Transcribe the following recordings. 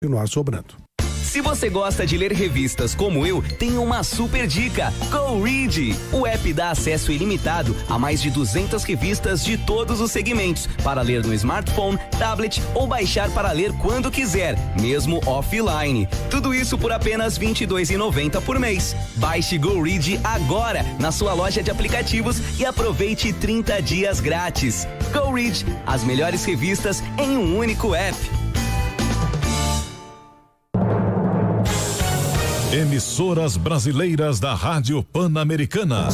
continuar sobrando. Se você gosta de ler revistas como eu, tem uma super dica. Go Read! O app dá acesso ilimitado a mais de 200 revistas de todos os segmentos, para ler no smartphone, tablet ou baixar para ler quando quiser, mesmo offline. Tudo isso por apenas R$ 22,90 por mês. Baixe Go Read agora na sua loja de aplicativos e aproveite 30 dias grátis. Go Read, as melhores revistas em um único app. Emissoras brasileiras da Rádio Pan-Americana.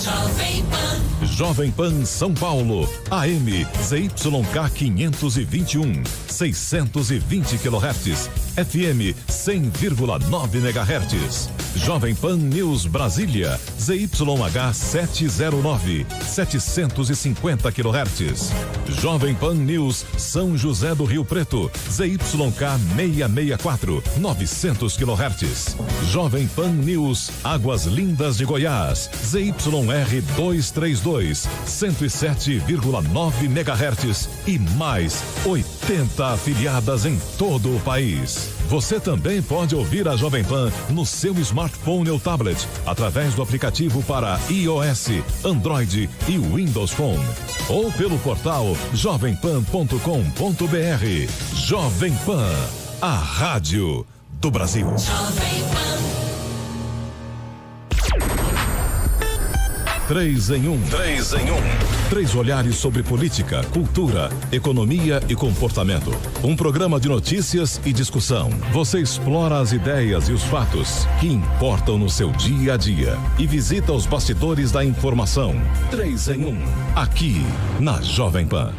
Jovem Pan São Paulo, AM ZYK 521, 620 kHz, FM 100,9 MHz. Jovem Pan News Brasília, ZYH 709, 750 kHz. Jovem Pan News São José do Rio Preto, ZYK 664, 900 kHz. Jovem Pan News Águas Lindas de Goiás, ZYR 232, 107,9 MHz e mais 80 afiliadas em todo o país. Você também pode ouvir a Jovem Pan no seu smartphone ou tablet, através do aplicativo para iOS, Android e Windows Phone. Ou pelo portal jovempan.com.br. Jovem Pan, a rádio do Brasil. Jovem Pan. 3 em 1. 3 em 1. 3 olhares sobre política, cultura, economia e comportamento. Um programa de notícias e discussão. Você explora as ideias e os fatos que importam no seu dia a dia e visita os bastidores da informação. 3 em 1. Aqui na Jovem Pan.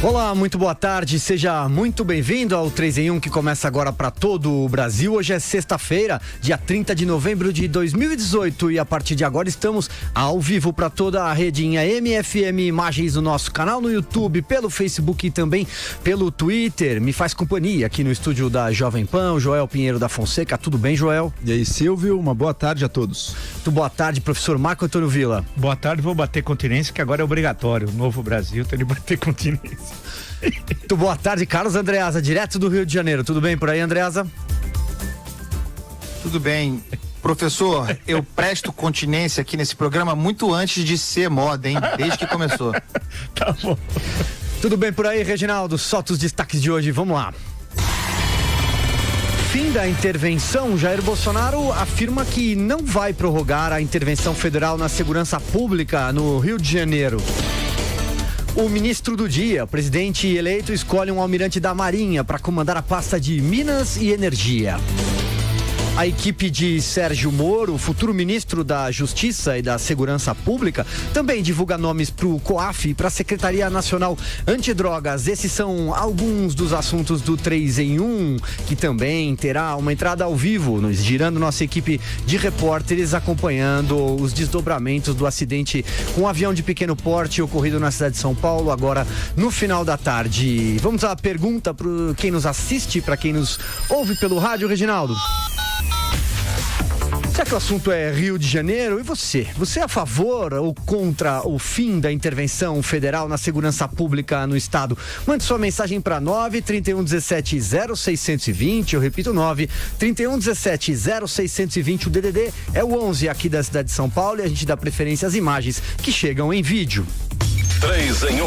Olá, muito boa tarde, seja muito bem-vindo ao 3 em 1 que começa agora para todo o Brasil. Hoje é sexta-feira, dia 30 de novembro de 2018 e a partir de agora estamos ao vivo para toda a redinha MFM Imagens no nosso canal no YouTube, pelo Facebook e também pelo Twitter. Me faz companhia aqui no estúdio da Jovem Pan, o Joel Pinheiro da Fonseca. Tudo bem, Joel? E aí, Silvio, uma boa tarde a todos. Muito boa tarde, professor Marco Antônio Villa. Boa tarde, vou bater continência, que agora é obrigatório. O Novo Brasil tem de bater continência. Muito boa tarde, Carlos Andreasa, direto do Rio de Janeiro. Tudo bem por aí, Andreasa? Tudo bem. Professor, eu presto continência aqui nesse programa muito antes de ser moda, hein? Desde que começou. Tá bom. Tudo bem por aí, Reginaldo? Solta os destaques de hoje, vamos lá. Fim da intervenção, Jair Bolsonaro afirma que não vai prorrogar a intervenção federal na segurança pública no Rio de Janeiro. O ministro do dia, o presidente eleito, escolhe um almirante da Marinha para comandar a pasta de Minas e Energia. A equipe de Sérgio Moro, futuro ministro da Justiça e da Segurança Pública, também divulga nomes para o COAF e para a Secretaria Nacional Antidrogas. Esses são alguns dos assuntos do 3 em 1, que também terá uma entrada ao vivo, girando nossa equipe de repórteres, acompanhando os desdobramentos do acidente com um avião de pequeno porte ocorrido na cidade de São Paulo, agora no final da tarde. Vamos à pergunta para quem nos assiste, para quem nos ouve pelo rádio, Reginaldo. Será que o assunto é Rio de Janeiro? E você? Você é a favor ou contra o fim da intervenção federal na segurança pública no estado? Mande sua mensagem para 9-3117-0620. Eu repito, 9-3117-0620. O DDD é o 11 aqui da cidade de São Paulo e a gente dá preferência às imagens que chegam em vídeo. 3 em 1.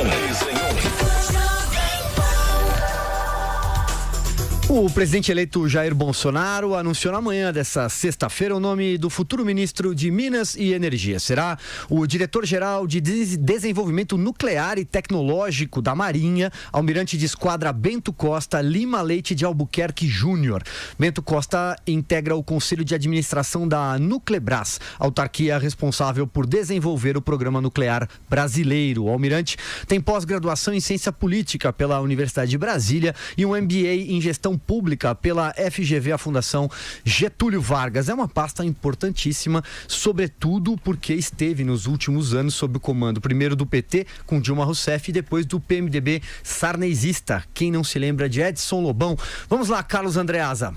O presidente eleito Jair Bolsonaro anunciou na manhã dessa sexta-feira o nome do futuro ministro de Minas e Energia. Será o diretor-geral de Desenvolvimento Nuclear e Tecnológico da Marinha, almirante de esquadra Bento Costa Lima Leite de Albuquerque Júnior. Bento Costa integra o Conselho de Administração da Nuclebras, autarquia responsável por desenvolver o programa nuclear brasileiro. O almirante tem pós-graduação em Ciência Política pela Universidade de Brasília e um MBA em Gestão Pública pela FGV, a Fundação Getúlio Vargas. É uma pasta importantíssima, sobretudo porque esteve nos últimos anos sob o comando primeiro do PT com Dilma Rousseff e depois do PMDB sarnezista. Quem não se lembra de Edson Lobão? Vamos lá, Carlos Andreasa.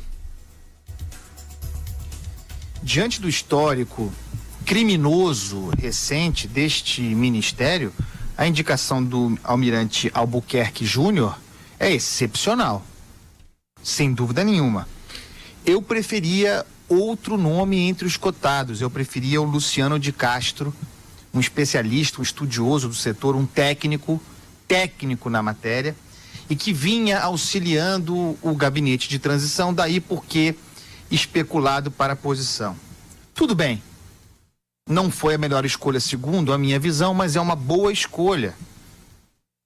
Diante do histórico criminoso recente deste ministério, a indicação do almirante Albuquerque Júnior é excepcional. sem dúvida nenhuma. Eu preferia outro nome entre os cotados. Eu preferia o Luciano de Castro, um especialista, um estudioso do setor, um técnico na matéria, e que vinha auxiliando o gabinete de transição, daí porque especulado para a posição. Tudo bem, não foi a melhor escolha segundo a minha visão, mas é uma boa escolha.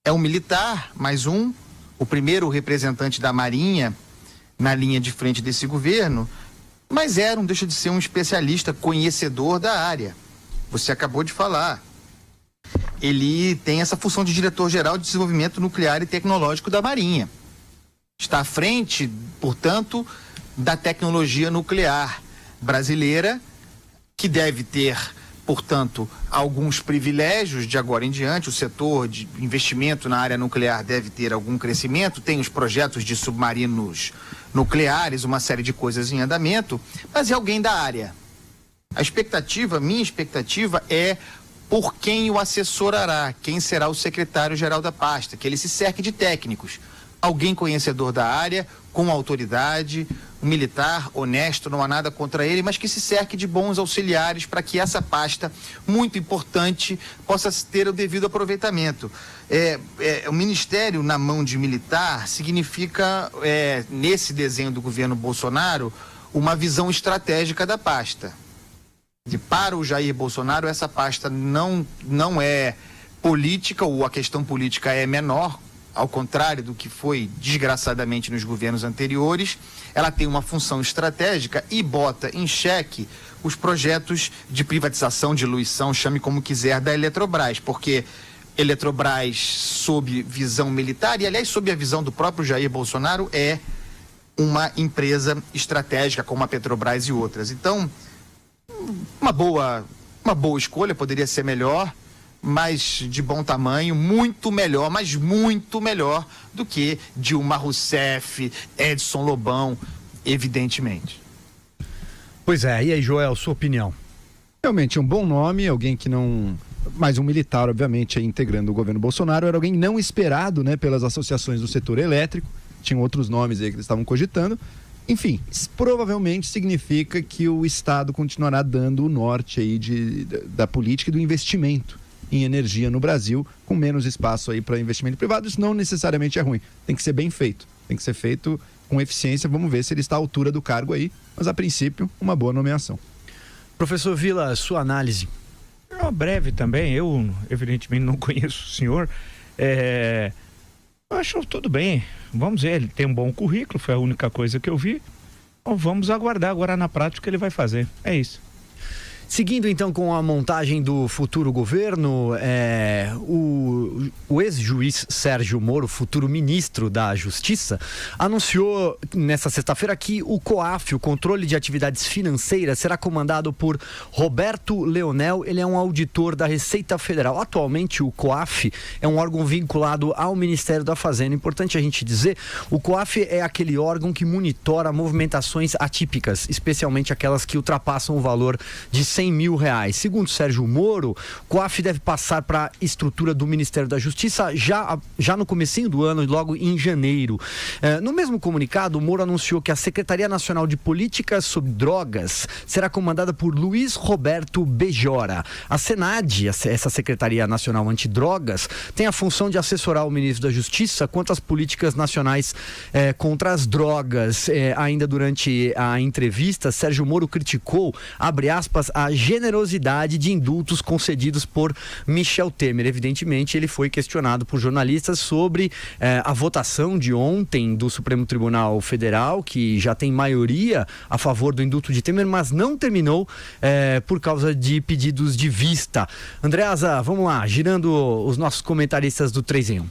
É um militar, mais um, o primeiro representante da Marinha na linha de frente desse governo, mas não deixa de ser um especialista, conhecedor da área. Você acabou de falar. Ele tem essa função de diretor-geral de desenvolvimento nuclear e tecnológico da Marinha. Está à frente, portanto, da tecnologia nuclear brasileira, que deve ter, portanto, alguns privilégios de agora em diante. O setor de investimento na área nuclear deve ter algum crescimento, tem os projetos de submarinos nucleares, uma série de coisas em andamento, mas é alguém da área. Minha expectativa é por quem o assessorará, quem será o secretário-geral da pasta, que ele se cerque de técnicos, alguém conhecedor da área, com autoridade, um militar honesto, não há nada contra ele, mas que se cerque de bons auxiliares para que essa pasta, muito importante, possa ter o devido aproveitamento. O ministério na mão de militar significa, nesse desenho do governo Bolsonaro, uma visão estratégica da pasta. E para o Jair Bolsonaro, essa pasta não é política, ou a questão política é menor, ao contrário do que foi desgraçadamente nos governos anteriores. Ela tem uma função estratégica e bota em xeque os projetos de privatização, diluição, chame como quiser, da Eletrobras, porque Eletrobras, sob visão militar, e aliás sob a visão do próprio Jair Bolsonaro, é uma empresa estratégica como a Petrobras e outras. Então, uma boa escolha, poderia ser melhor, mas de bom tamanho, muito melhor, mas muito melhor do que Dilma Rousseff, Edson Lobão, evidentemente. Pois é, e aí, Joel, sua opinião? Realmente, um bom nome, alguém que não... mais um militar, obviamente, aí, integrando o governo Bolsonaro, era alguém não esperado, né, pelas associações do setor elétrico, tinham outros nomes aí que eles estavam cogitando. Enfim, provavelmente significa que o Estado continuará dando o norte aí da política e do investimento em energia no Brasil, com menos espaço aí para investimento privado. Isso não necessariamente é ruim, tem que ser bem feito, tem que ser feito com eficiência. Vamos ver se ele está à altura do cargo aí, mas a princípio, uma boa nomeação. Professor Vila, sua análise? Uma breve também, eu evidentemente não conheço o senhor, eu acho tudo bem, vamos ver, ele tem um bom currículo, foi a única coisa que eu vi, então, vamos aguardar agora na prática o que ele vai fazer, é isso. Seguindo então com a montagem do futuro governo, o ex-juiz Sérgio Moro, futuro ministro da Justiça, anunciou nesta sexta-feira que o COAF, o Controle de Atividades Financeiras, será comandado por Roberto Leonel. Ele é um auditor da Receita Federal. Atualmente o COAF é um órgão vinculado ao Ministério da Fazenda. Importante a gente dizer, o COAF é aquele órgão que monitora movimentações atípicas, especialmente aquelas que ultrapassam o valor de R$100 mil. Segundo Sérgio Moro, o COAF deve passar para a estrutura do Ministério da Justiça já no comecinho do ano, logo em janeiro. No mesmo comunicado, o Moro anunciou que a Secretaria Nacional de Políticas sobre Drogas será comandada por Luiz Roberto Bejora. A SENAD, essa Secretaria Nacional Antidrogas, tem a função de assessorar o ministro da Justiça quanto às políticas nacionais contra as drogas. Ainda durante a entrevista, Sérgio Moro criticou, abre aspas, a generosidade de indultos concedidos por Michel Temer. Evidentemente, ele foi questionado por jornalistas sobre a votação de ontem do Supremo Tribunal Federal, que já tem maioria a favor do indulto de Temer, mas não terminou por causa de pedidos de vista. Andreasa, vamos lá, girando os nossos comentaristas do 3 em 1.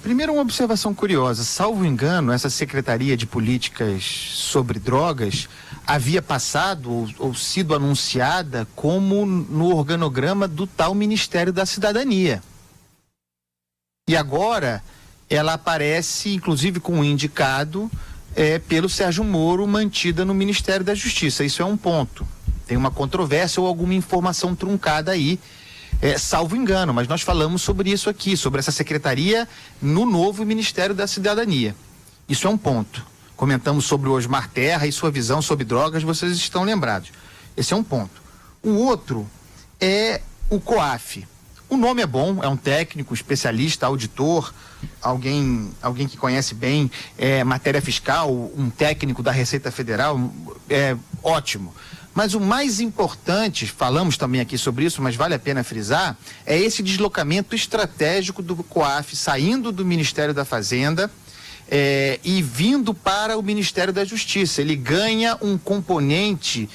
Primeiro, uma observação curiosa. Salvo engano, essa Secretaria de Políticas sobre Drogas havia passado ou sido anunciada como no organograma do tal Ministério da Cidadania. E agora ela aparece, inclusive com um indicado pelo Sérgio Moro, mantida no Ministério da Justiça. Isso é um ponto. Tem uma controvérsia ou alguma informação truncada aí, salvo engano, mas nós falamos sobre isso aqui, sobre essa secretaria no novo Ministério da Cidadania. Isso é um ponto. Comentamos sobre o Osmar Terra e sua visão sobre drogas, vocês estão lembrados. Esse é um ponto. O outro é o COAF. O nome é bom, é um técnico, especialista, auditor, alguém que conhece bem matéria fiscal, um técnico da Receita Federal, ótimo. Mas o mais importante, falamos também aqui sobre isso, mas vale a pena frisar, é esse deslocamento estratégico do COAF, saindo do Ministério da Fazenda e vindo para o Ministério da Justiça. Ele ganha um componente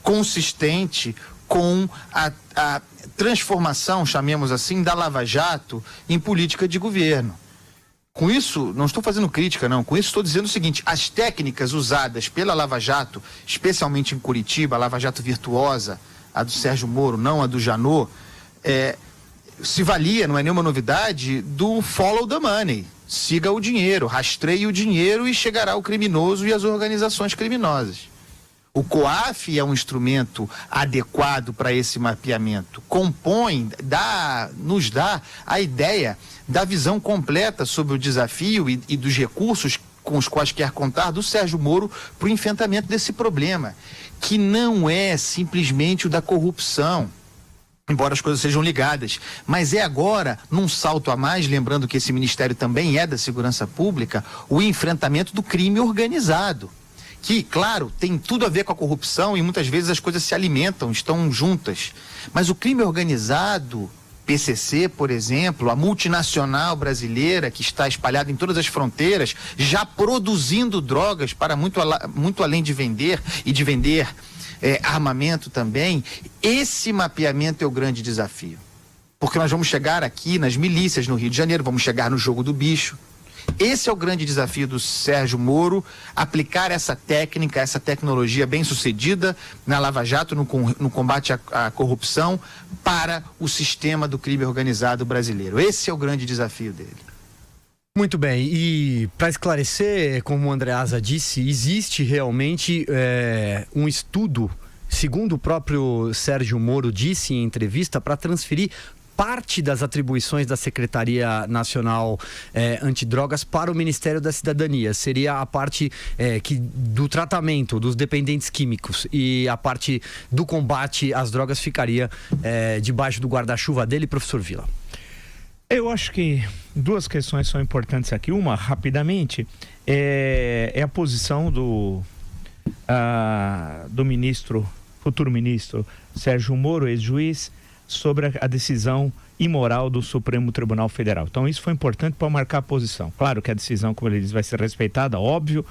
consistente com a transformação, chamemos assim, da Lava Jato em política de governo. Com isso, não estou fazendo crítica, não. Com isso, estou dizendo o seguinte: as técnicas usadas pela Lava Jato, especialmente em Curitiba, a Lava Jato virtuosa, a do Sérgio Moro, não a do Janot, se valia, não é nenhuma novidade, do follow the money. Siga o dinheiro, rastreie o dinheiro e chegará o criminoso e as organizações criminosas. O COAF é um instrumento adequado para esse mapeamento. Nos dá a ideia da visão completa sobre o desafio e dos recursos com os quais quer contar do Sérgio Moro para o enfrentamento desse problema, que não é simplesmente o da corrupção, embora as coisas sejam ligadas, mas é agora, num salto a mais, lembrando que esse ministério também é da segurança pública, o enfrentamento do crime organizado. Que, claro, tem tudo a ver com a corrupção e muitas vezes as coisas se alimentam, estão juntas. Mas o crime organizado, PCC, por exemplo, a multinacional brasileira que está espalhada em todas as fronteiras, já produzindo drogas para muito além de vender e de vender armamento também, esse mapeamento é o grande desafio. Porque nós vamos chegar aqui nas milícias no Rio de Janeiro, vamos chegar no jogo do bicho. Esse é o grande desafio do Sérgio Moro, aplicar essa técnica, essa tecnologia bem sucedida na Lava Jato, no combate à corrupção, para o sistema do crime organizado brasileiro. Esse é o grande desafio dele. Muito bem, e para esclarecer, como o Andreasa disse, existe realmente um estudo, segundo o próprio Sérgio Moro disse em entrevista, para transferir parte das atribuições da Secretaria Nacional Antidrogas para o Ministério da Cidadania. Seria a parte do tratamento dos dependentes químicos, e a parte do combate às drogas ficaria debaixo do guarda-chuva dele, professor Vila. Eu acho que duas questões são importantes aqui. Uma, rapidamente, é a posição do futuro ministro Sérgio Moro, ex-juiz, sobre a decisão imoral do Supremo Tribunal Federal. Então isso foi importante para marcar a posição. Claro que a decisão, como ele diz, vai ser respeitada, óbvio,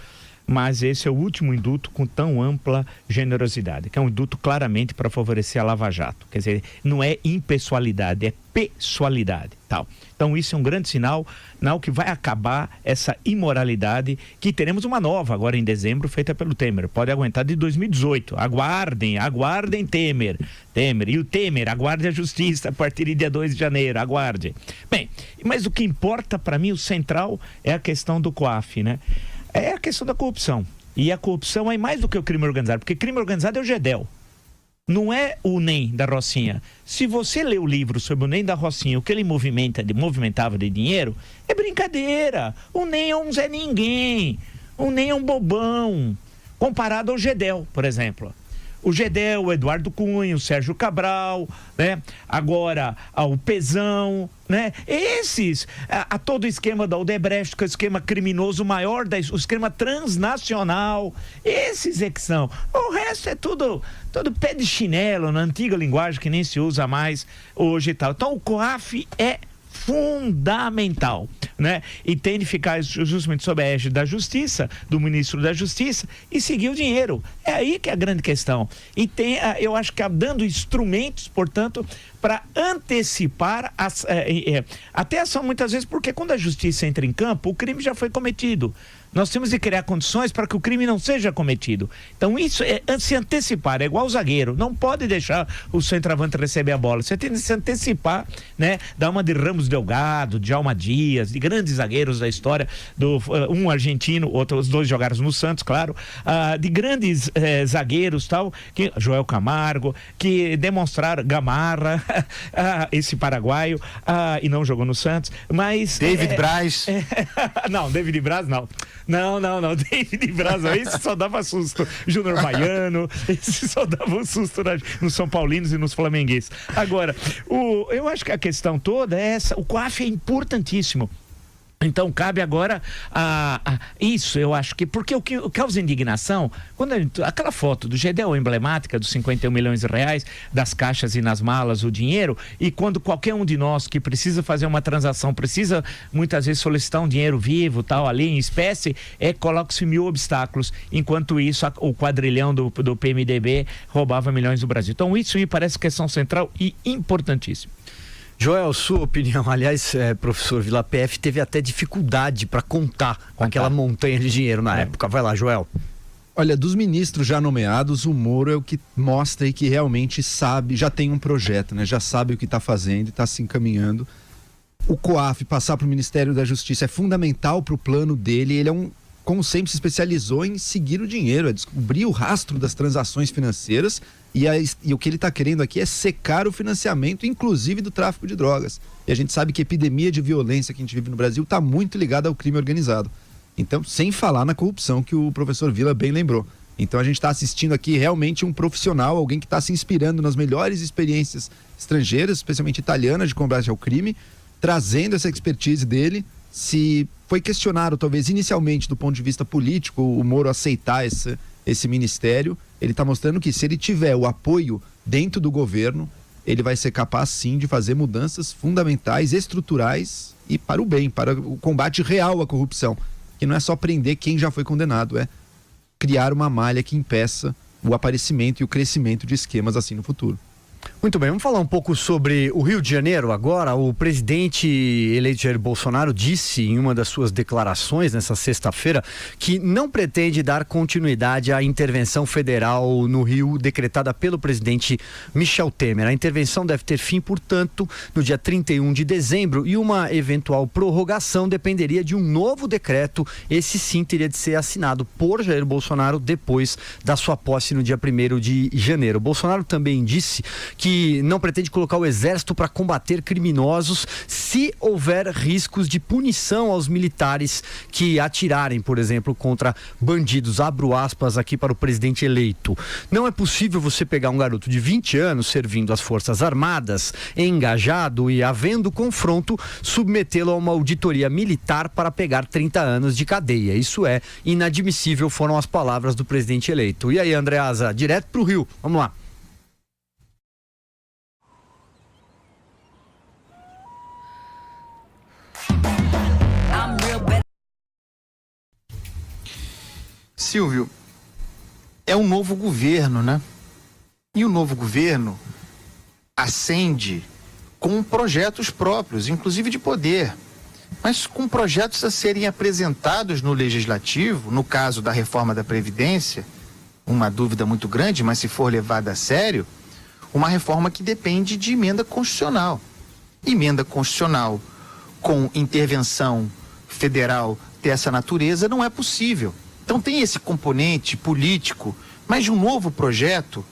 mas esse é o último induto com tão ampla generosidade, que é um induto claramente para favorecer a Lava Jato. Quer dizer, não é impessoalidade, é pessoalidade, tal. Então isso é um grande sinal que vai acabar essa imoralidade, que teremos uma nova agora em dezembro, feita pelo Temer. Pode aguentar de 2018. Aguardem Temer. E o Temer, aguarde a justiça a partir de dia 2 de janeiro, aguarde. Bem, mas o que importa para mim, o central, é a questão do COAF, né? É a questão da corrupção. E a corrupção é mais do que o crime organizado, porque crime organizado é o GEDEL. Não é o NEM da Rocinha. Se você lê o livro sobre o NEM da Rocinha, o que ele movimentava de dinheiro, é brincadeira. O NEM é um Zé Ninguém. O NEM é um bobão. Comparado ao GEDEL, por exemplo. O GEDEL, o Eduardo Cunha, o Sérgio Cabral, né? Agora, o Pezão, né? Esses, a todo o esquema da Odebrecht, que é o esquema criminoso maior, o esquema transnacional, esses é que são. O resto é tudo pé de chinelo, na antiga linguagem que nem se usa mais hoje e tal. Então o COAF é fundamental, né? E tem de ficar justamente sob a égide da Justiça, do Ministro da Justiça, e seguir o dinheiro. É aí que é a grande questão. E tem, eu acho que dando instrumentos, portanto, para antecipar até ação muitas vezes, porque quando a Justiça entra em campo, o crime já foi cometido. Nós temos de criar condições para que o crime não seja cometido. Então isso é se antecipar, é igual o zagueiro, não pode deixar o centroavante receber a bola, você tem de se antecipar, né? Dar uma de Ramos Delgado, de Djalma Dias, de grandes zagueiros da história, um argentino, os dois jogaram no Santos, claro, de grandes zagueiros, tal, Joel Camargo, que demonstraram, Gamarra, esse paraguaio, e não jogou no Santos, mas... David Braz. Não, David Braz não. Não, David Braz, esse só dava susto. Júnior Baiano, esse só dava um susto nos São Paulinos e nos flamenguenses. Agora, eu acho que a questão toda é essa, o COAF é importantíssimo. Então cabe agora isso, eu acho que, porque o que causa indignação, quando aquela foto do Gedel emblemática dos 51 milhões de reais, das caixas e nas malas o dinheiro, e quando qualquer um de nós que precisa fazer uma transação, precisa muitas vezes solicitar um dinheiro vivo, tal, ali em espécie, coloca-se 1000 obstáculos, enquanto isso o quadrilhão do PMDB roubava milhões do Brasil. Então isso me parece questão central e importantíssima. Joel, sua opinião, aliás, professor Vila, PF teve até dificuldade para contar com aquela montanha de dinheiro na época. Vai lá, Joel. Olha, dos ministros já nomeados, o Moro é o que mostra aí que realmente sabe, já tem um projeto, né? Já sabe o que está fazendo e está se encaminhando. O COAF passar para o Ministério da Justiça é fundamental para o plano dele. Ele como sempre, se especializou em seguir o dinheiro, é descobrir o rastro das transações financeiras e o que ele está querendo aqui é secar o financiamento, inclusive do tráfico de drogas. E a gente sabe que a epidemia de violência que a gente vive no Brasil está muito ligada ao crime organizado. Então, sem falar na corrupção que o professor Vila bem lembrou. Então a gente está assistindo aqui realmente um profissional, alguém que está se inspirando nas melhores experiências estrangeiras, especialmente italianas, de combate ao crime, trazendo essa expertise dele. Se foi questionado, talvez inicialmente do ponto de vista político, o Moro aceitar esse ministério, ele está mostrando que se ele tiver o apoio dentro do governo, ele vai ser capaz sim de fazer mudanças fundamentais, estruturais e para o bem, para o combate real à corrupção, que não é só prender quem já foi condenado, é criar uma malha que impeça o aparecimento e o crescimento de esquemas assim no futuro. Muito bem, vamos falar um pouco sobre o Rio de Janeiro agora. O presidente eleito Jair Bolsonaro disse em uma das suas declarações nessa sexta-feira que não pretende dar continuidade à intervenção federal no Rio decretada pelo presidente Michel Temer. A intervenção deve ter fim, portanto, no dia 31 de dezembro e uma eventual prorrogação dependeria de um novo decreto. Esse sim teria de ser assinado por Jair Bolsonaro depois da sua posse no dia 1º de janeiro. Bolsonaro também disse que não pretende colocar o exército para combater criminosos se houver riscos de punição aos militares que atirarem, por exemplo, contra bandidos. Abro aspas aqui para o presidente eleito. Não é possível você pegar um garoto de 20 anos servindo as Forças Armadas, engajado e havendo confronto, submetê-lo a uma auditoria militar para pegar 30 anos de cadeia. Isso é inadmissível, foram as palavras do presidente eleito. E aí, Andreasa, direto para o Rio. Vamos lá. Silvio, é um novo governo, né? E o novo governo ascende com projetos próprios, inclusive de poder, mas com projetos a serem apresentados no Legislativo, no caso da reforma da Previdência, uma dúvida muito grande, mas se for levada a sério, uma reforma que depende de emenda constitucional. Emenda constitucional com intervenção federal dessa natureza não é possível. Então tem esse componente político, mas de um novo projeto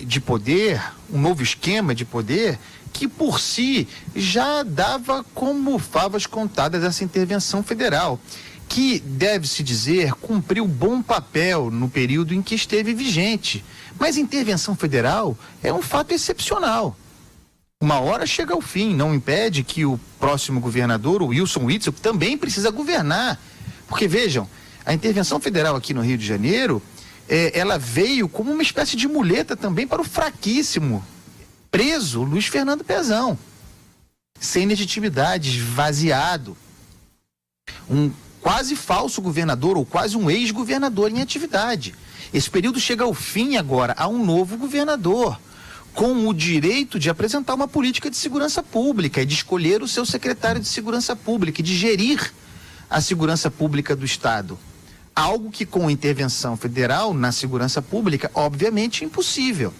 de poder, um novo esquema de poder, que por si já dava como favas contadas essa intervenção federal, que, deve-se dizer, cumpriu bom papel no período em que esteve vigente. Mas intervenção federal é um fato excepcional. Uma hora chega ao fim, não impede que o próximo governador, o Wilson Witzel, também precisa governar. Porque, vejam, a intervenção federal aqui no Rio de Janeiro, ela veio como uma espécie de muleta também para o fraquíssimo, preso Luiz Fernando Pezão. Sem legitimidade, esvaziado. Um quase falso governador ou quase um ex-governador em atividade. Esse período chega ao fim agora, a um novo governador, com o direito de apresentar uma política de segurança pública e de escolher o seu secretário de segurança pública e de gerir a segurança pública do Estado. Algo que com intervenção federal na segurança pública, obviamente, é impossível.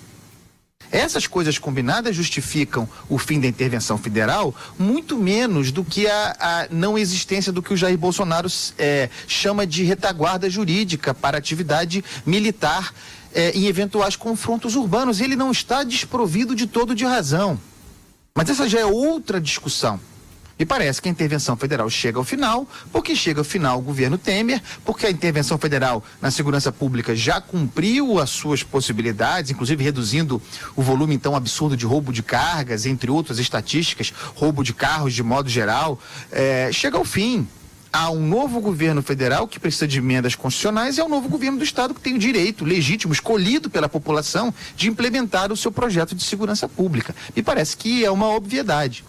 Essas coisas combinadas justificam o fim da intervenção federal muito menos do que a não existência do que o Jair Bolsonaro chama de retaguarda jurídica para atividade militar em eventuais confrontos urbanos. Ele não está desprovido de todo de razão. Mas essa já é outra discussão. Me parece que a intervenção federal chega ao final, porque chega ao final o governo Temer, porque a intervenção federal na segurança pública já cumpriu as suas possibilidades, inclusive reduzindo o volume então absurdo de roubo de cargas, entre outras estatísticas, roubo de carros de modo geral. Chega ao fim. Há um novo governo federal que precisa de emendas constitucionais e há um novo governo do estado que tem o direito legítimo, escolhido pela população, de implementar o seu projeto de segurança pública. Me parece que é uma obviedade.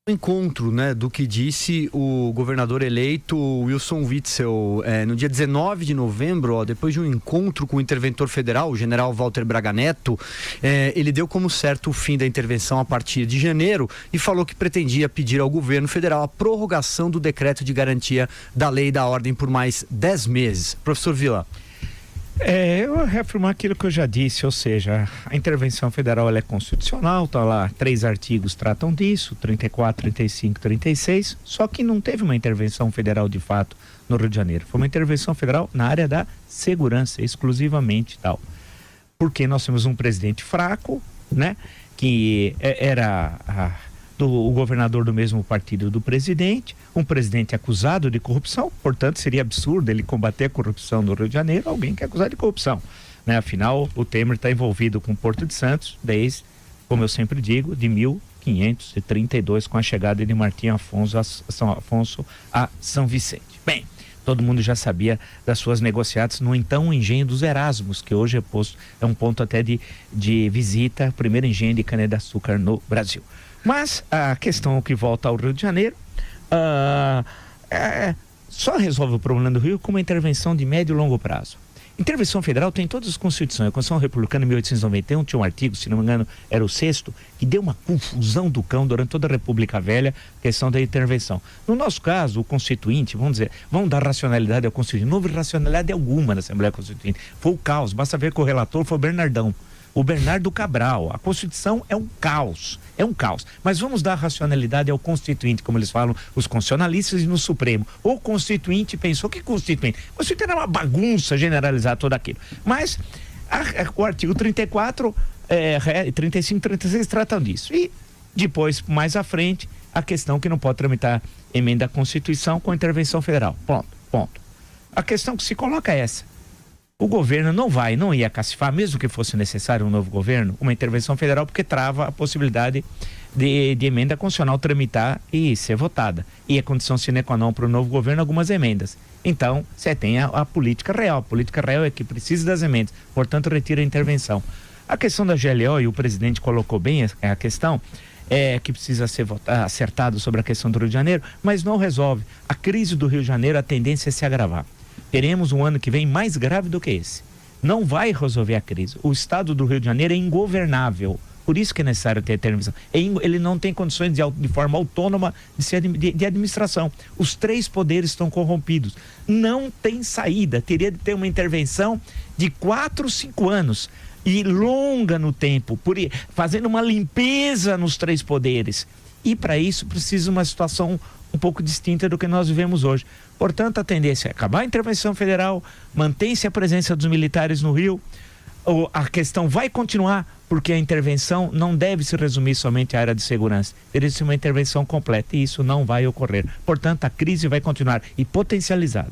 Encontro, né, do que disse o governador eleito Wilson Witzel no dia 19 de novembro, depois de um encontro com o interventor federal, o general Walter Braga Neto, ele deu como certo o fim da intervenção a partir de janeiro e falou que pretendia pedir ao governo federal a prorrogação do decreto de garantia da lei e da ordem por mais 10 meses. Professor Vila. Eu vou reafirmar aquilo que eu já disse, ou seja, a intervenção federal ela é constitucional, tá lá, 3 artigos tratam disso, 34, 35, 36, só que não teve uma intervenção federal de fato no Rio de Janeiro, foi uma intervenção federal na área da segurança, exclusivamente tal, porque nós temos um presidente fraco, né, que era o governador do mesmo partido do presidente, um presidente acusado de corrupção, portanto seria absurdo ele combater a corrupção no Rio de Janeiro, alguém que é acusado de corrupção, né? Afinal, o Temer está envolvido com o Porto de Santos desde, como eu sempre digo, de 1532, com a chegada de Martim Afonso a São Vicente. Bem, todo mundo já sabia das suas negociatas no então engenho dos Erasmos, que hoje é um ponto até de visita, o primeiro engenho de cana-de-açúcar no Brasil. Mas a questão que volta ao Rio de Janeiro só resolve o problema do Rio com uma intervenção de médio e longo prazo. Intervenção federal tem todas as constituições. A Constituição Republicana em 1891 tinha um artigo, se não me engano, era o 6º, que deu uma confusão do cão durante toda a República Velha, questão da intervenção. No nosso caso, o Constituinte, vamos dar racionalidade ao Constituinte. Não houve racionalidade alguma na Assembleia Constituinte. Foi o caos. Basta ver que o relator foi o Bernardão. O Bernardo Cabral. A Constituição é um caos, mas vamos dar racionalidade ao Constituinte, como eles falam, os constitucionalistas e no Supremo. O Constituinte pensou, que Constituinte? O Constituinte era uma bagunça generalizar tudo aquilo, mas o artigo 34, 35 e 36 tratam disso, e depois, mais à frente, a questão que não pode tramitar emenda à Constituição com intervenção federal, ponto. A questão que se coloca é essa: o governo não ia cacifar, mesmo que fosse necessário um novo governo, uma intervenção federal, porque trava a possibilidade de emenda constitucional tramitar e ser votada. E é condição sine qua non para o novo governo algumas emendas. Então, você tem a política real. A política real é que precisa das emendas, portanto, retira a intervenção. A questão da GLO, e o presidente colocou bem a questão, que precisa ser acertado sobre a questão do Rio de Janeiro, mas não resolve. A crise do Rio de Janeiro, a tendência é se agravar. Teremos um ano que vem mais grave do que esse. Não vai resolver a crise. O estado do Rio de Janeiro é ingovernável. Por isso que é necessário ter intervenção. Ele não tem condições de forma autônoma de administração. Os 3 poderes estão corrompidos. Não tem saída. Teria de ter uma intervenção de 4, 5 anos. E longa no tempo, fazendo uma limpeza nos 3 poderes. E para isso precisa uma situação um pouco distinta do que nós vivemos hoje. Portanto, a tendência é acabar a intervenção federal, mantém-se a presença dos militares no Rio, a questão vai continuar, porque a intervenção não deve se resumir somente à área de segurança, deve ser uma intervenção completa, e isso não vai ocorrer. Portanto, a crise vai continuar e potencializada.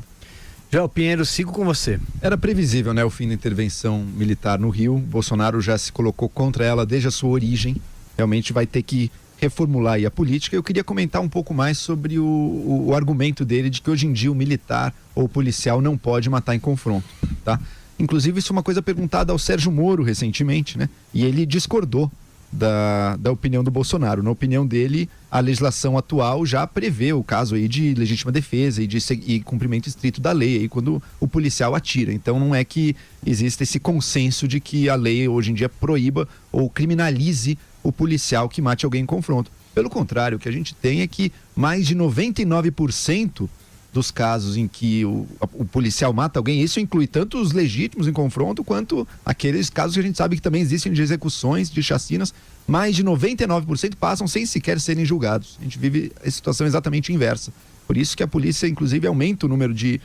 Joel Pinheiro, sigo com você. Era previsível, né, o fim da intervenção militar no Rio. Bolsonaro já se colocou contra ela desde a sua origem. Realmente vai ter que reformular aí a política. Eu queria comentar um pouco mais sobre o argumento dele de que hoje em dia o militar ou o policial não pode matar em confronto, tá? Inclusive, isso é uma coisa perguntada ao Sérgio Moro recentemente, né? E ele discordou da opinião do Bolsonaro. Na opinião dele, a legislação atual já prevê o caso aí de legítima defesa e cumprimento estrito da lei aí quando o policial atira. Então não é que exista esse consenso de que a lei hoje em dia proíba ou criminalize o policial que mate alguém em confronto. Pelo contrário, o que a gente tem é que mais de 99% dos casos em que o policial mata alguém, isso inclui tanto os legítimos em confronto, quanto aqueles casos que a gente sabe que também existem de execuções, de chacinas, mais de 99% passam sem sequer serem julgados. A gente vive a situação exatamente inversa. Por isso que a polícia, inclusive, aumenta o número de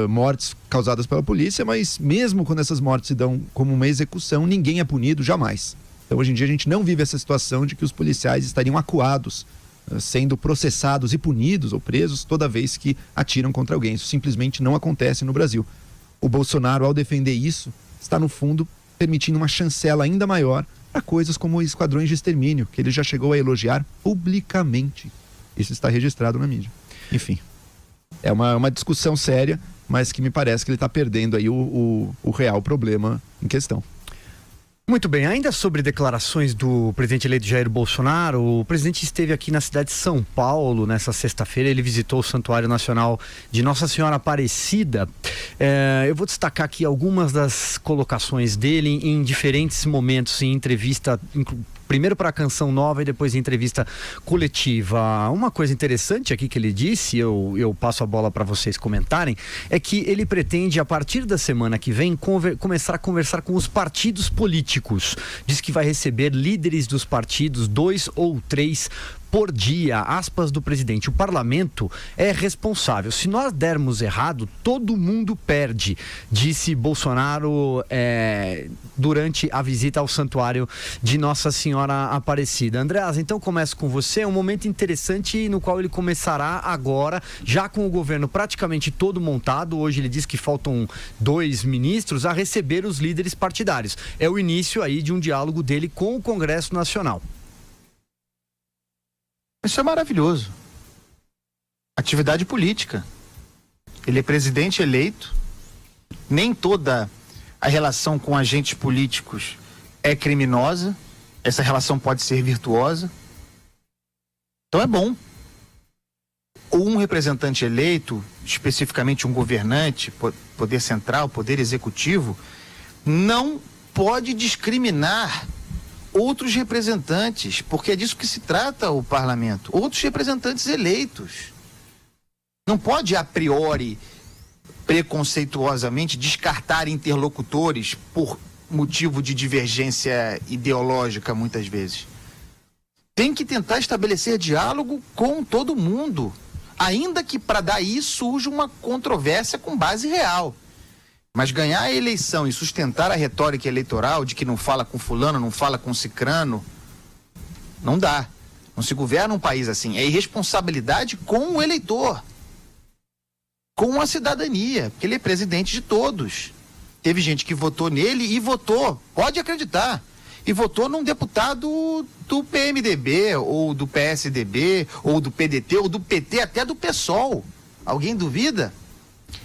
mortes causadas pela polícia, mas mesmo quando essas mortes se dão como uma execução, ninguém é punido, jamais. Então, hoje em dia, a gente não vive essa situação de que os policiais estariam acuados, sendo processados e punidos ou presos toda vez que atiram contra alguém. Isso simplesmente não acontece no Brasil. O Bolsonaro, ao defender isso, está, no fundo, permitindo uma chancela ainda maior para coisas como esquadrões de extermínio, que ele já chegou a elogiar publicamente. Isso está registrado na mídia. Enfim, é uma discussão séria, mas que me parece que ele está perdendo aí o real problema em questão. Muito bem, ainda sobre declarações do presidente eleito Jair Bolsonaro, o presidente esteve aqui na cidade de São Paulo nessa sexta-feira. Ele visitou o Santuário Nacional de Nossa Senhora Aparecida. Eu vou destacar aqui algumas das colocações dele em diferentes momentos, em entrevista, primeiro para a Canção Nova e depois em entrevista coletiva. Uma coisa interessante aqui que ele disse, eu passo a bola para vocês comentarem, é que ele pretende, a partir da semana que vem, começar a conversar com os partidos políticos. Diz que vai receber líderes dos partidos, 2 ou 3 por dia. Aspas do presidente: o parlamento é responsável. Se nós dermos errado, todo mundo perde, disse Bolsonaro durante a visita ao Santuário de Nossa Senhora Aparecida. Andreas, então começo com você. É um momento interessante no qual ele começará agora, já com o governo praticamente todo montado. Hoje ele diz que faltam 2 ministros, a receber os líderes partidários. É o início aí de um diálogo dele com o Congresso Nacional. Isso é maravilhoso. Atividade política. Ele é presidente eleito. Nem toda a relação com agentes políticos é criminosa. Essa relação pode ser virtuosa. Então é bom. Um representante eleito, especificamente um governante, poder central, poder executivo, não pode discriminar outros representantes, porque é disso que se trata o parlamento. Outros representantes eleitos. Não pode, a priori, preconceituosamente, descartar interlocutores por motivo de divergência ideológica, muitas vezes. Tem que tentar estabelecer diálogo com todo mundo, ainda que para daí surja uma controvérsia com base real. Mas ganhar a eleição e sustentar a retórica eleitoral de que não fala com fulano, não fala com cicrano, não dá. Não se governa um país assim. É irresponsabilidade com o eleitor, com a cidadania, porque ele é presidente de todos. Teve gente que votou nele e votou, pode acreditar, e votou num deputado do PMDB, ou do PSDB, ou do PDT, ou do PT, até do PSOL. Alguém duvida?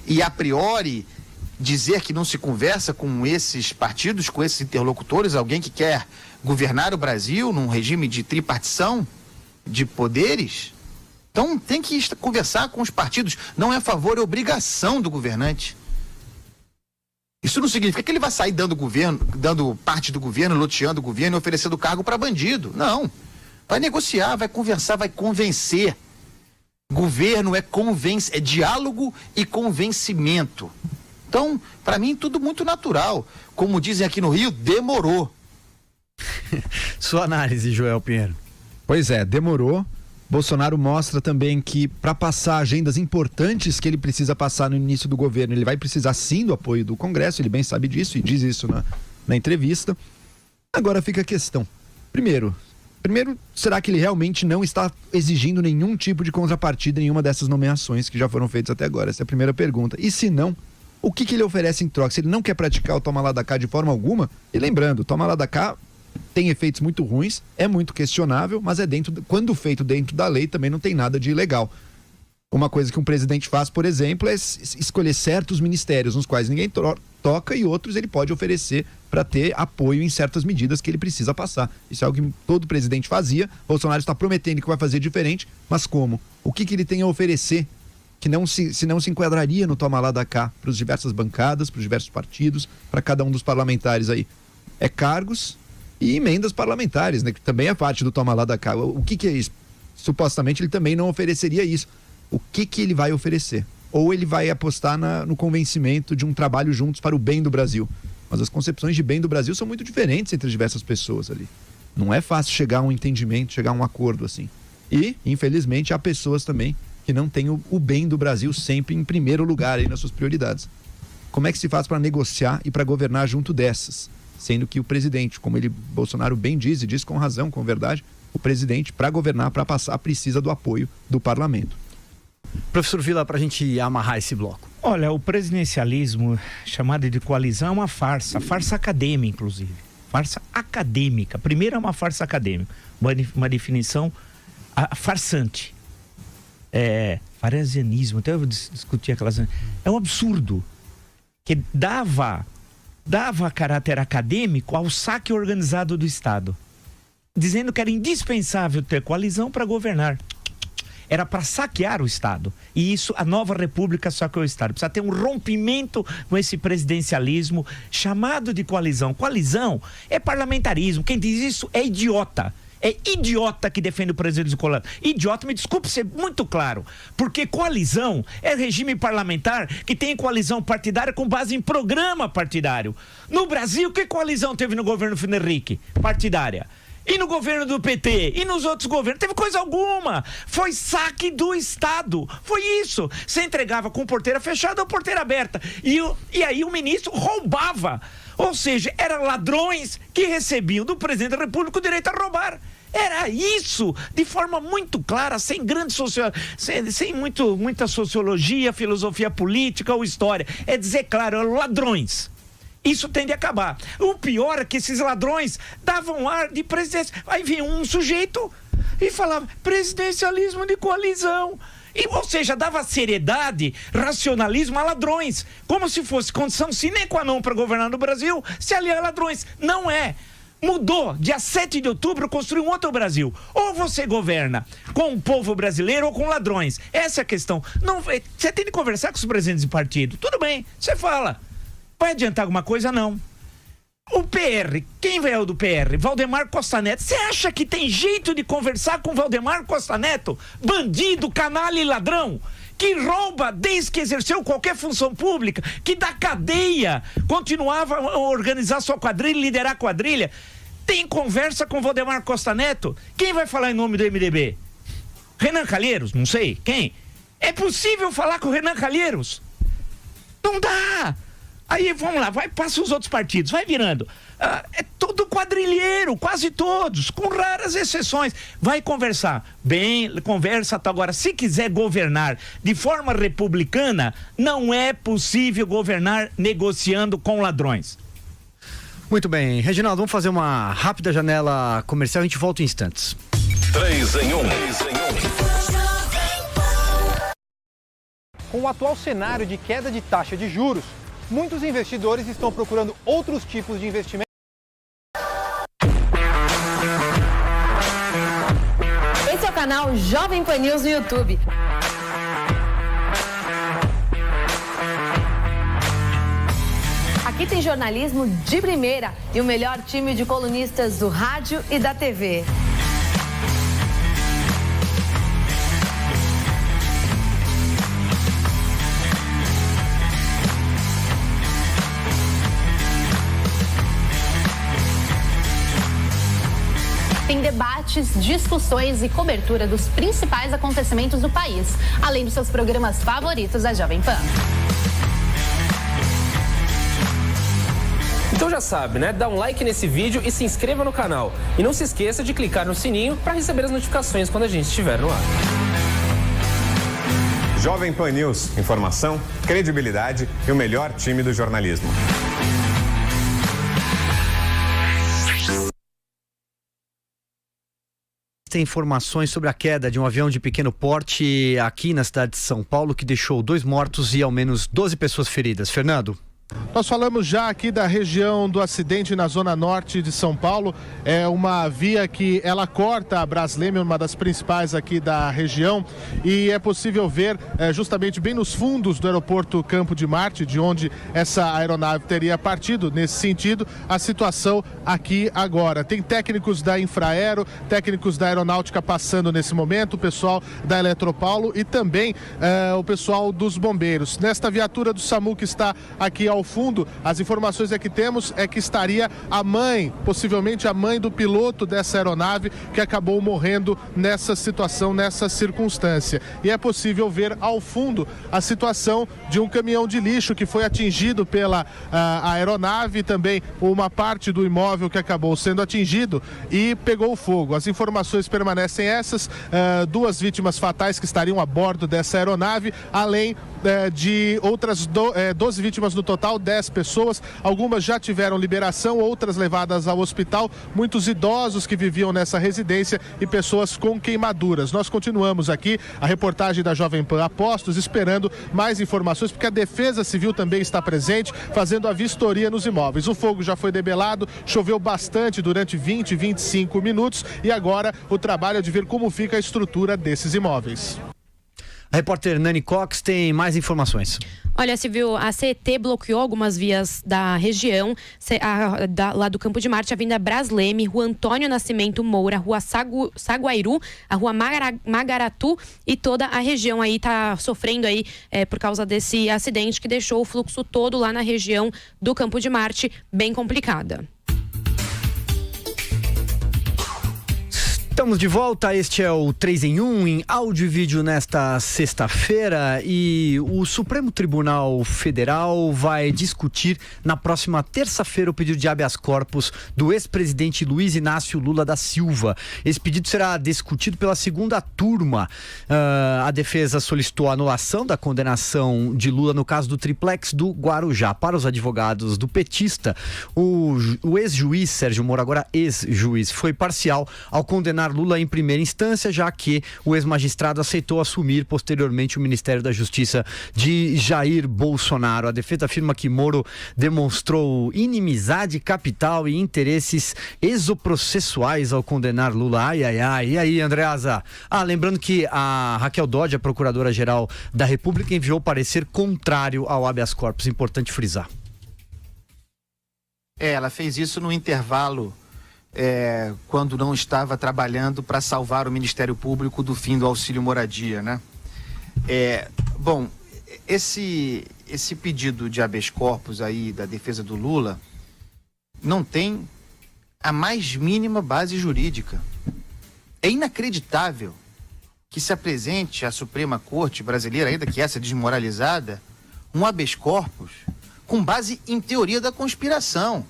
E a priori dizer que não se conversa com esses partidos, com esses interlocutores, alguém que quer governar o Brasil num regime de tripartição de poderes? Então tem que conversar com os partidos. Não é favor, é obrigação do governante. Isso não significa que ele vai sair dando parte do governo, loteando o governo e oferecendo cargo para bandido. Não. Vai negociar, vai conversar, vai convencer. Governo é diálogo e convencimento. Então, para mim, tudo muito natural. Como dizem aqui no Rio, demorou. Sua análise, Joel Pinheiro. Pois é, demorou. Bolsonaro mostra também que, para passar agendas importantes que ele precisa passar no início do governo, ele vai precisar sim do apoio do Congresso, ele bem sabe disso e diz isso na entrevista. Agora fica a questão. Primeiro, será que ele realmente não está exigindo nenhum tipo de contrapartida em nenhuma dessas nomeações que já foram feitas até agora? Essa é a primeira pergunta. E se não, o que ele oferece em troca? Se ele não quer praticar o toma lá da cá de forma alguma, e lembrando, o toma lá da cá tem efeitos muito ruins, é muito questionável, mas quando feito dentro da lei também não tem nada de ilegal. Uma coisa que um presidente faz, por exemplo, é escolher certos ministérios nos quais ninguém toca e outros ele pode oferecer para ter apoio em certas medidas que ele precisa passar. Isso é algo que todo presidente fazia. Bolsonaro está prometendo que vai fazer diferente, mas como? O que ele tem a oferecer que não se enquadraria no toma lá da cá para as diversas bancadas, para os diversos partidos, para cada um dos parlamentares aí? É cargos e emendas parlamentares, né, que também é parte do toma lá da cá. O que é isso? Supostamente ele também não ofereceria isso. O que ele vai oferecer? Ou ele vai apostar no convencimento de um trabalho juntos para o bem do Brasil. Mas as concepções de bem do Brasil são muito diferentes entre as diversas pessoas ali. Não é fácil chegar a um entendimento, chegar a um acordo assim. E, infelizmente, há pessoas também que não têm o bem do Brasil sempre em primeiro lugar aí nas suas prioridades. Como é que se faz para negociar e para governar junto dessas? sendo que o presidente, como Bolsonaro bem diz, e diz com razão, com verdade, o presidente, para governar, para passar, precisa do apoio do parlamento. Professor Vila, para a gente amarrar esse bloco. Olha, o presidencialismo, chamado de coalizão, é uma farsa acadêmica, inclusive. Farsa acadêmica. Primeiro é uma farsa acadêmica, uma definição farsante. Faresianismo, até eu discuti aquelas... É um absurdo que dava caráter acadêmico ao saque organizado do Estado, dizendo que era indispensável ter coalizão para governar. Era para saquear o Estado. E isso, a nova república saqueou o Estado. Precisa ter um rompimento com esse presidencialismo chamado de coalizão. Coalizão é parlamentarismo. Quem diz isso é idiota. É idiota que defende o presidente do coalizão. Idiota, me desculpe ser muito claro. Porque coalizão é regime parlamentar que tem coalizão partidária com base em programa partidário. No Brasil, que coalizão teve no governo Fernando Henrique? Partidária. E no governo do PT? E nos outros governos? Teve coisa alguma. Foi saque do Estado. Foi isso. Você entregava com porteira fechada ou porteira aberta. E aí o ministro roubava. Ou seja, eram ladrões que recebiam do presidente da República o direito a roubar. Era isso, de forma muito clara, sem grande sem muita sociologia, filosofia política ou história. É dizer claro, eram ladrões. Isso tem de acabar. O pior é que esses ladrões davam ar de presidência. Aí vinha um sujeito e falava presidencialismo de coalizão. Ou seja, dava seriedade, racionalismo a ladrões. Como se fosse condição sine qua non para governar no Brasil se aliar a ladrões. Não é. Mudou. Dia 7 de outubro construiu um outro Brasil. Ou você governa com o povo brasileiro ou com ladrões. Essa é a questão. Não, você tem de conversar com os presidentes de partido. Tudo bem, você fala. Vai adiantar alguma coisa? Não. O PR, quem é o do PR? Valdemar Costa Neto. Você acha que tem jeito de conversar com Valdemar Costa Neto? Bandido, canalha e ladrão, que rouba desde que exerceu qualquer função pública, que da cadeia continuava a organizar sua quadrilha, liderar a quadrilha. Tem conversa com Valdemar Costa Neto? Quem vai falar em nome do MDB? Renan Calheiros? Não sei. Quem? É possível falar com o Renan Calheiros? Não dá. Aí, vamos lá, passa os outros partidos, vai virando. É todo quadrilheiro, quase todos, com raras exceções. Vai conversar. Bem, conversa agora. Se quiser governar de forma republicana, não é possível governar negociando com ladrões. Muito bem. Reginaldo, vamos fazer uma rápida janela comercial, a gente volta em instantes. 3 em 1. Com o atual cenário de queda de taxa de juros, muitos investidores estão procurando outros tipos de investimento. Esse é o canal Jovem Pan News no YouTube. Aqui tem jornalismo de primeira e o melhor time de colunistas do rádio e da TV. Tem debates, discussões e cobertura dos principais acontecimentos do país, além dos seus programas favoritos da Jovem Pan. Então já sabe, né? Dá um like nesse vídeo e se inscreva no canal. E não se esqueça de clicar no sininho para receber as notificações quando a gente estiver no ar. Jovem Pan News, informação, credibilidade e o melhor time do jornalismo. Tem informações sobre a queda de um avião de pequeno porte aqui na cidade de São Paulo que deixou 2 mortos e ao menos 12 pessoas feridas. Fernando? Nós falamos já aqui da região do acidente na zona norte de São Paulo. É uma via que ela corta a Brasleme, uma das principais aqui da região, e é possível ver justamente bem nos fundos do aeroporto Campo de Marte, de onde essa aeronave teria partido, nesse sentido, a situação aqui agora. Tem técnicos da Infraero, técnicos da Aeronáutica passando nesse momento, o pessoal da Eletropaulo e também o pessoal dos bombeiros. Nesta viatura do SAMU que está aqui ao ao fundo, as informações que temos é que estaria a mãe, possivelmente a mãe do piloto dessa aeronave que acabou morrendo nessa situação, nessa circunstância. E é possível ver ao fundo a situação de um caminhão de lixo que foi atingido pela aeronave, também uma parte do imóvel que acabou sendo atingido e pegou fogo. As informações permanecem essas, 2 vítimas fatais que estariam a bordo dessa aeronave, além de outras 12 vítimas no total, 10 pessoas, algumas já tiveram liberação, outras levadas ao hospital, muitos idosos que viviam nessa residência e pessoas com queimaduras. Nós continuamos aqui a reportagem da Jovem Pan Apostos, esperando mais informações, porque a Defesa Civil também está presente, fazendo a vistoria nos imóveis. O fogo já foi debelado, choveu bastante durante 20, 25 minutos e agora o trabalho é de ver como fica a estrutura desses imóveis. A repórter Nani Cox tem mais informações. Olha, Silvio, a CET bloqueou algumas vias da região, lá do Campo de Marte, a Avenida Brasleme, Rua Antônio Nascimento Moura, Rua Saguairu, a Rua Magaratu, e toda a região aí está sofrendo aí por causa desse acidente que deixou o fluxo todo lá na região do Campo de Marte bem complicada. Estamos de volta, este é o 3 em 1 em áudio e vídeo nesta sexta-feira e o Supremo Tribunal Federal vai discutir na próxima terça-feira o pedido de habeas corpus do ex-presidente Luiz Inácio Lula da Silva. Esse pedido será discutido pela segunda turma. A defesa solicitou a anulação da condenação de Lula no caso do triplex do Guarujá. Para os advogados do petista, o ex-juiz Sérgio Moro, agora ex-juiz, foi parcial ao condenar Lula em primeira instância, já que o ex-magistrado aceitou assumir posteriormente o Ministério da Justiça de Jair Bolsonaro. A defesa afirma que Moro demonstrou inimizade capital e interesses exoprocessuais ao condenar Lula. Ai, ai, ai. E aí, Andreasa? Lembrando que a Raquel Dodge, a Procuradora-Geral da República, enviou parecer contrário ao habeas corpus. Importante frisar. Ela fez isso no intervalo quando não estava trabalhando para salvar o Ministério Público do fim do auxílio moradia, né? Bom, esse pedido de habeas corpus aí da defesa do Lula não tem a mais mínima base jurídica. É inacreditável que se apresente à Suprema Corte brasileira, ainda que essa desmoralizada, um habeas corpus com base em teoria da conspiração.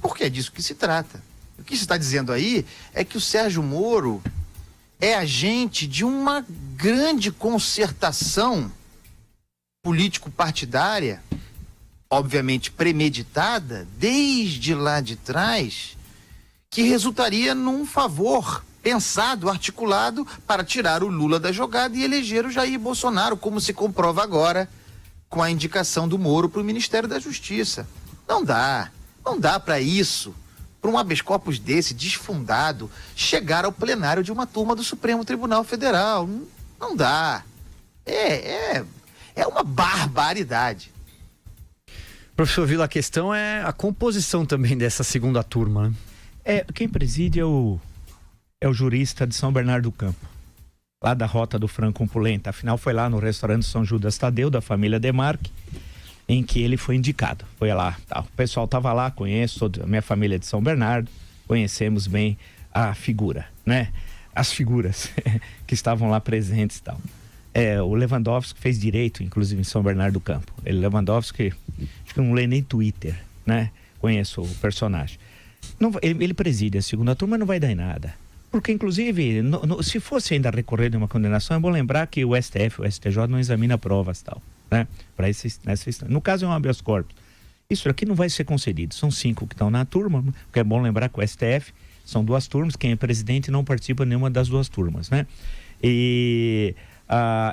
Porque é disso que se trata. O que se está dizendo aí é que o Sérgio Moro é agente de uma grande concertação político-partidária, obviamente premeditada, desde lá de trás, que resultaria num favor pensado, articulado para tirar o Lula da jogada e eleger o Jair Bolsonaro, como se comprova agora com a indicação do Moro para o Ministério da Justiça. Não dá para isso, para um habeas corpus desse, desfundado, chegar ao plenário de uma turma do Supremo Tribunal Federal. Não dá. É uma barbaridade. Professor Vila, a questão é a composição também dessa segunda turma, né? Quem preside é o jurista de São Bernardo do Campo, lá da Rota do Franco Opulenta. Afinal, foi lá no restaurante São Judas Tadeu, da família Demarque, em que ele foi indicado. Foi lá, tá. O pessoal estava lá, conheço a minha família de São Bernardo, conhecemos bem a figura, né? As figuras que estavam lá presentes e tal. O Lewandowski fez direito, inclusive em São Bernardo do Campo. Lewandowski, acho que não lê nem Twitter, né? Conheço o personagem. Não, ele preside a segunda turma, não vai dar em nada. Porque, inclusive, se fosse ainda recorrer de uma condenação, é bom lembrar que o STF, o STJ não examina provas e tal, né? No caso é um habeas corpus. Isso aqui não vai ser concedido. São 5 que estão na turma, porque é bom lembrar que o STF são 2 turmas, quem é presidente não participa de nenhuma das 2 turmas, né? E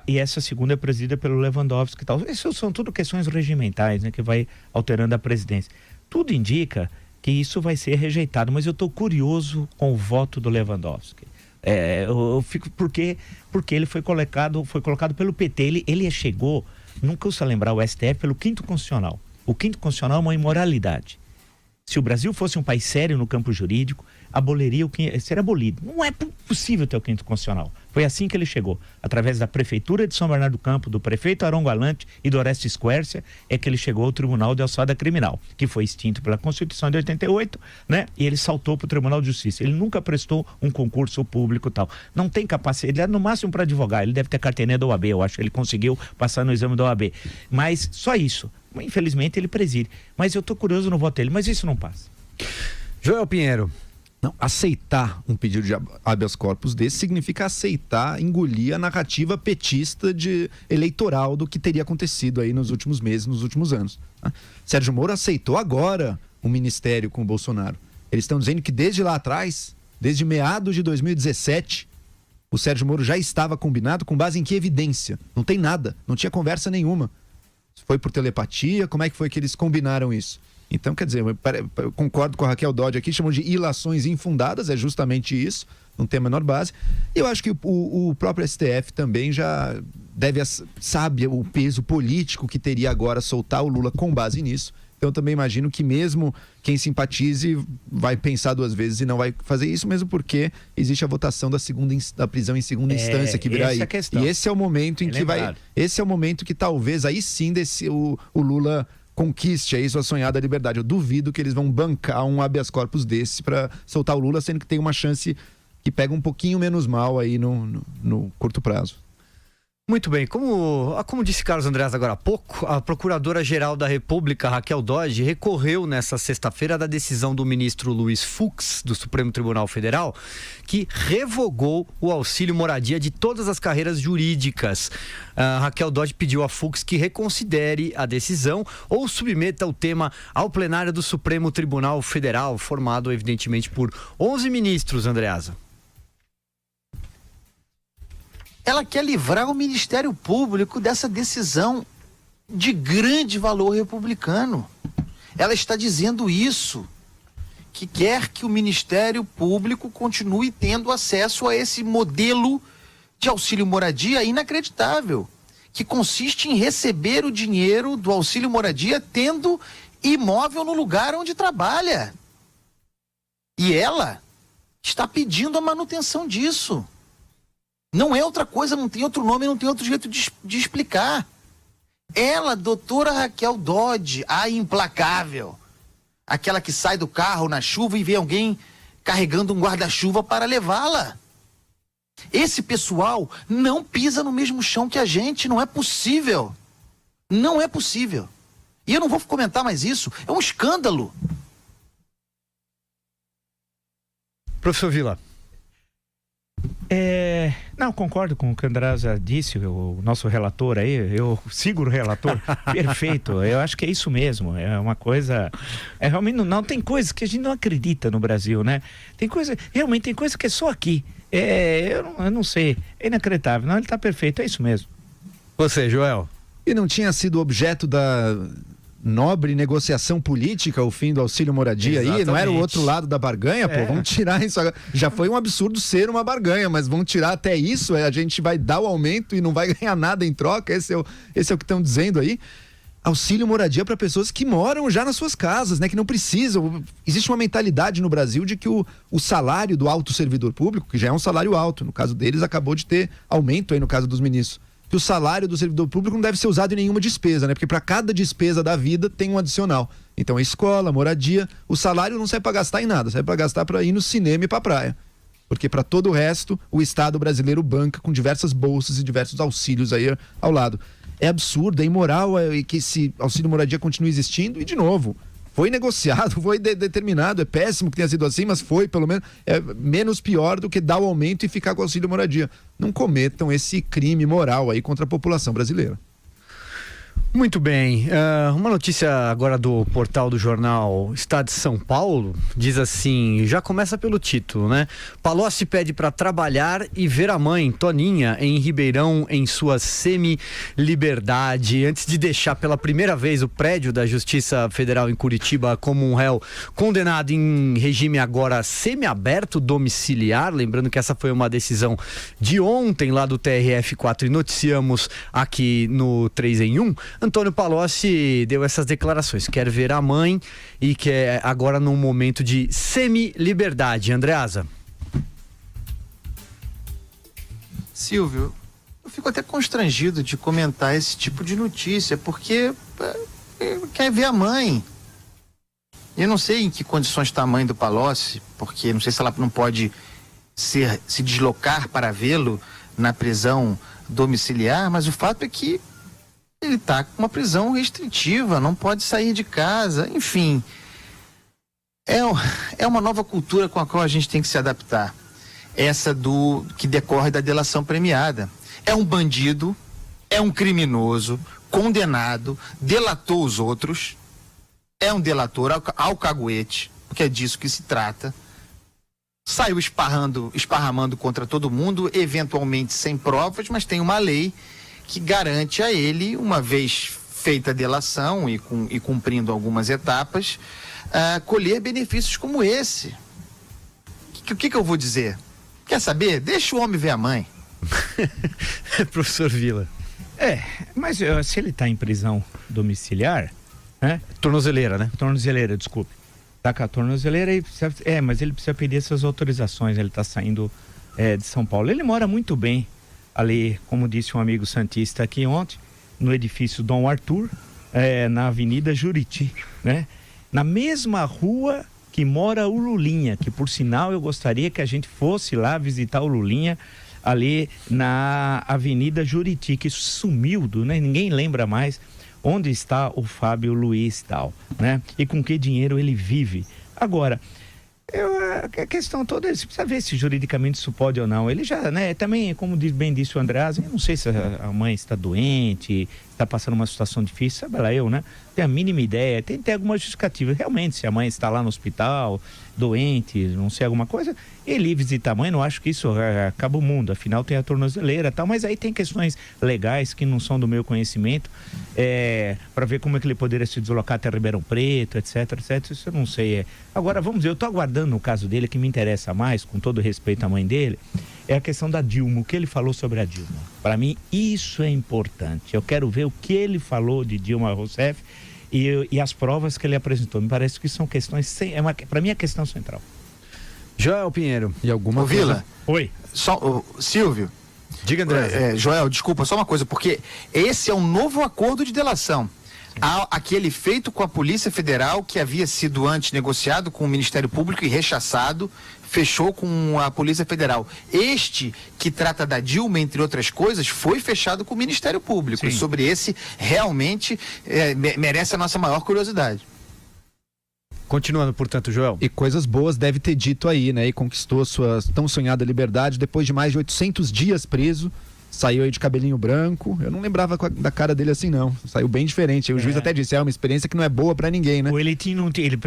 essa segunda é presidida pelo Lewandowski e tal. Isso são tudo questões regimentais, né? Que vai alterando a presidência. Tudo indica que isso vai ser rejeitado, mas eu estou curioso com o voto do Lewandowski. Eu fico porque ele foi colocado pelo PT. Ele chegou, não custa lembrar o STF, pelo 5º Constitucional. O 5º Constitucional é uma imoralidade. Se o Brasil fosse um país sério no campo jurídico, aboliria seria abolido. Não é possível ter o quinto constitucional. Foi assim que ele chegou, através da Prefeitura de São Bernardo do Campo, do prefeito Arão Galante e do Orestes Quércia, é que ele chegou ao Tribunal de Alçada Criminal, que foi extinto pela Constituição de 88, né? E ele saltou para o Tribunal de Justiça. Ele nunca prestou um concurso público e tal. Não tem capacidade, ele é no máximo para advogar, ele deve ter carteirinha da OAB, eu acho que ele conseguiu passar no exame da OAB. Mas só isso. Infelizmente ele preside. Mas eu estou curioso no voto dele, mas isso não passa. Joel Pinheiro. Não, aceitar um pedido de habeas corpus desse significa aceitar, engolir a narrativa petista eleitoral do que teria acontecido aí nos últimos meses, nos últimos anos. Sérgio Moro aceitou agora o ministério com o Bolsonaro. Eles estão dizendo que desde lá atrás, desde meados de 2017, o Sérgio Moro já estava combinado com base em que evidência? Não tem nada, não tinha conversa nenhuma. Foi por telepatia? Como é que foi que eles combinaram isso? Então, quer dizer, eu concordo com a Raquel Dodge aqui, chamam de ilações infundadas, é justamente isso, não tem a menor base. E eu acho que o próprio STF também já sabe o peso político que teria agora soltar o Lula com base nisso. Então, eu também imagino que mesmo quem simpatize vai pensar duas vezes e não vai fazer isso, mesmo porque existe a votação da prisão em segunda instância que virá aí. E esse é o momento em que esse é o momento que talvez aí sim o Lula conquiste aí sua sonhada liberdade. Eu duvido que eles vão bancar um habeas corpus desse para soltar o Lula, sendo que tem uma chance que pega um pouquinho menos mal aí no curto prazo. Muito bem, como disse Carlos Andreas agora há pouco, a Procuradora-Geral da República, Raquel Dodge, recorreu nesta sexta-feira da decisão do ministro Luiz Fux, do Supremo Tribunal Federal, que revogou o auxílio moradia de todas as carreiras jurídicas. Raquel Dodge pediu a Fux que reconsidere a decisão ou submeta o tema ao plenário do Supremo Tribunal Federal, formado evidentemente por 11 ministros, Andreasa. Ela quer livrar o Ministério Público dessa decisão de grande valor republicano. Ela está dizendo isso, que quer que o Ministério Público continue tendo acesso a esse modelo de auxílio moradia inacreditável, que consiste em receber o dinheiro do auxílio moradia tendo imóvel no lugar onde trabalha. E ela está pedindo a manutenção disso. Não é outra coisa, não tem outro nome, não tem outro jeito de explicar. Ela, doutora Raquel Dodge, a implacável, aquela que sai do carro na chuva e vê alguém carregando um guarda-chuva para levá-la. Esse pessoal não pisa no mesmo chão que a gente, não é possível. Não é possível. E eu não vou comentar mais isso, é um escândalo. Professor Vila. Não, concordo com o que o Andreasa disse, o nosso relator aí, eu sigo o relator, perfeito, eu acho que é isso mesmo, é uma coisa, realmente não tem coisas que a gente não acredita no Brasil, né? Realmente tem coisa que é só aqui, eu não sei, é inacreditável, não, ele tá perfeito, é isso mesmo. Você, Joel? E não tinha sido objeto da nobre negociação política o fim do auxílio moradia? Exatamente. Aí, não era o outro lado da barganha, pô, vamos tirar isso agora. Já foi um absurdo ser uma barganha, mas vão tirar até isso, a gente vai dar o aumento e não vai ganhar nada em troca, esse é o que estão dizendo aí. Auxílio moradia para pessoas que moram já nas suas casas, né, que não precisam. Existe uma mentalidade no Brasil de que o salário do alto servidor público, que já é um salário alto, no caso deles acabou de ter aumento aí no caso dos ministros, que o salário do servidor público não deve ser usado em nenhuma despesa, né? Porque para cada despesa da vida tem um adicional. Então, a escola, moradia, o salário não serve para gastar em nada, serve para gastar para ir no cinema e para praia. Porque para todo o resto, o Estado brasileiro banca com diversas bolsas e diversos auxílios aí ao lado. É absurdo, é imoral que esse auxílio moradia continue existindo e, de novo, foi negociado, foi determinado, é péssimo que tenha sido assim, mas foi, pelo menos, menos pior do que dar o aumento e ficar com o auxílio moradia. Não cometam esse crime moral aí contra a população brasileira. Muito bem, uma notícia agora do portal do jornal Estado de São Paulo, diz assim, já começa pelo título, né? Palocci pede para trabalhar e ver a mãe, Toninha, em Ribeirão, em sua semi-liberdade, antes de deixar pela primeira vez o prédio da Justiça Federal em Curitiba como um réu condenado em regime agora semi-aberto domiciliar, lembrando que essa foi uma decisão de ontem lá do TRF4 e noticiamos aqui no 3 em 1. Antônio Palocci deu essas declarações, quer ver a mãe e quer agora num momento de semi-liberdade. Andreasa. Silvio, eu fico até constrangido de comentar esse tipo de notícia, porque quer ver a mãe. Eu não sei em que condições está a mãe do Palocci, porque não sei se ela não pode se deslocar para vê-lo na prisão domiciliar, mas o fato é que ele está com uma prisão restritiva, não pode sair de casa, enfim. É uma nova cultura com a qual a gente tem que se adaptar. Essa que decorre da delação premiada. É um bandido, é um criminoso, condenado, delatou os outros, é um delator alcaguete, porque é disso que se trata. Saiu esparramando contra todo mundo, eventualmente sem provas, mas tem uma lei que garante a ele, uma vez feita a delação e cumprindo algumas etapas, colher benefícios como esse. O que eu vou dizer? Quer saber? Deixa o homem ver a mãe. Professor Vila. Mas se ele está em prisão domiciliar, né? Tornozeleira, né? Tornozeleira, desculpe. Tá com a tornozeleira e precisa, mas ele precisa pedir essas autorizações. Ele está saindo de São Paulo. Ele mora muito bem ali, como disse um amigo santista aqui ontem, no edifício Dom Arthur, na Avenida Juriti, né? Na mesma rua que mora o Lulinha, que por sinal eu gostaria que a gente fosse lá visitar o Lulinha, ali na Avenida Juriti, que sumiu, né? Ninguém lembra mais onde está o Fábio Luiz tal, né? E com que dinheiro ele vive. Agora, a questão toda, você precisa ver se juridicamente isso pode ou não. Ele já, né, também, como bem disse o Andreasa, eu não sei se a mãe está doente, está passando uma situação difícil, sabe lá eu, né? Tem a mínima ideia, tem que ter alguma justificativa. Realmente, se a mãe está lá no hospital, doente, não sei, alguma coisa, ele ir visitar a mãe, não acho que isso acaba o mundo, afinal tem a tornozeleira e tal, mas aí tem questões legais que não são do meu conhecimento, para ver como é que ele poderia se deslocar até Ribeirão Preto, etc, isso eu não sei. Agora, vamos ver, eu estou aguardando no caso dele, que me interessa mais, com todo respeito à mãe dele, é a questão da Dilma, o que ele falou sobre a Dilma. Para mim, isso é importante. Eu quero ver o que ele falou de Dilma Rousseff e as provas que ele apresentou. Me parece que são questões, para mim, é a questão central. Joel Pinheiro. E alguma Vila? Oi. Silvio. Diga, André. Joel, desculpa, só uma coisa, porque esse é um novo acordo de delação. Aquele feito com a Polícia Federal, que havia sido antes negociado com o Ministério Público e rechaçado, fechou com a Polícia Federal. Este, que trata da Dilma, entre outras coisas, foi fechado com o Ministério Público. Sim. E sobre esse, realmente, merece a nossa maior curiosidade. Continuando, portanto, Joel. E coisas boas deve ter dito aí, né? E conquistou sua tão sonhada liberdade depois de mais de 800 dias preso. Saiu aí de cabelinho branco. Eu não lembrava da cara dele assim, não. Saiu bem diferente. O juiz até disse, é uma experiência que não é boa pra ninguém, né? Ou ele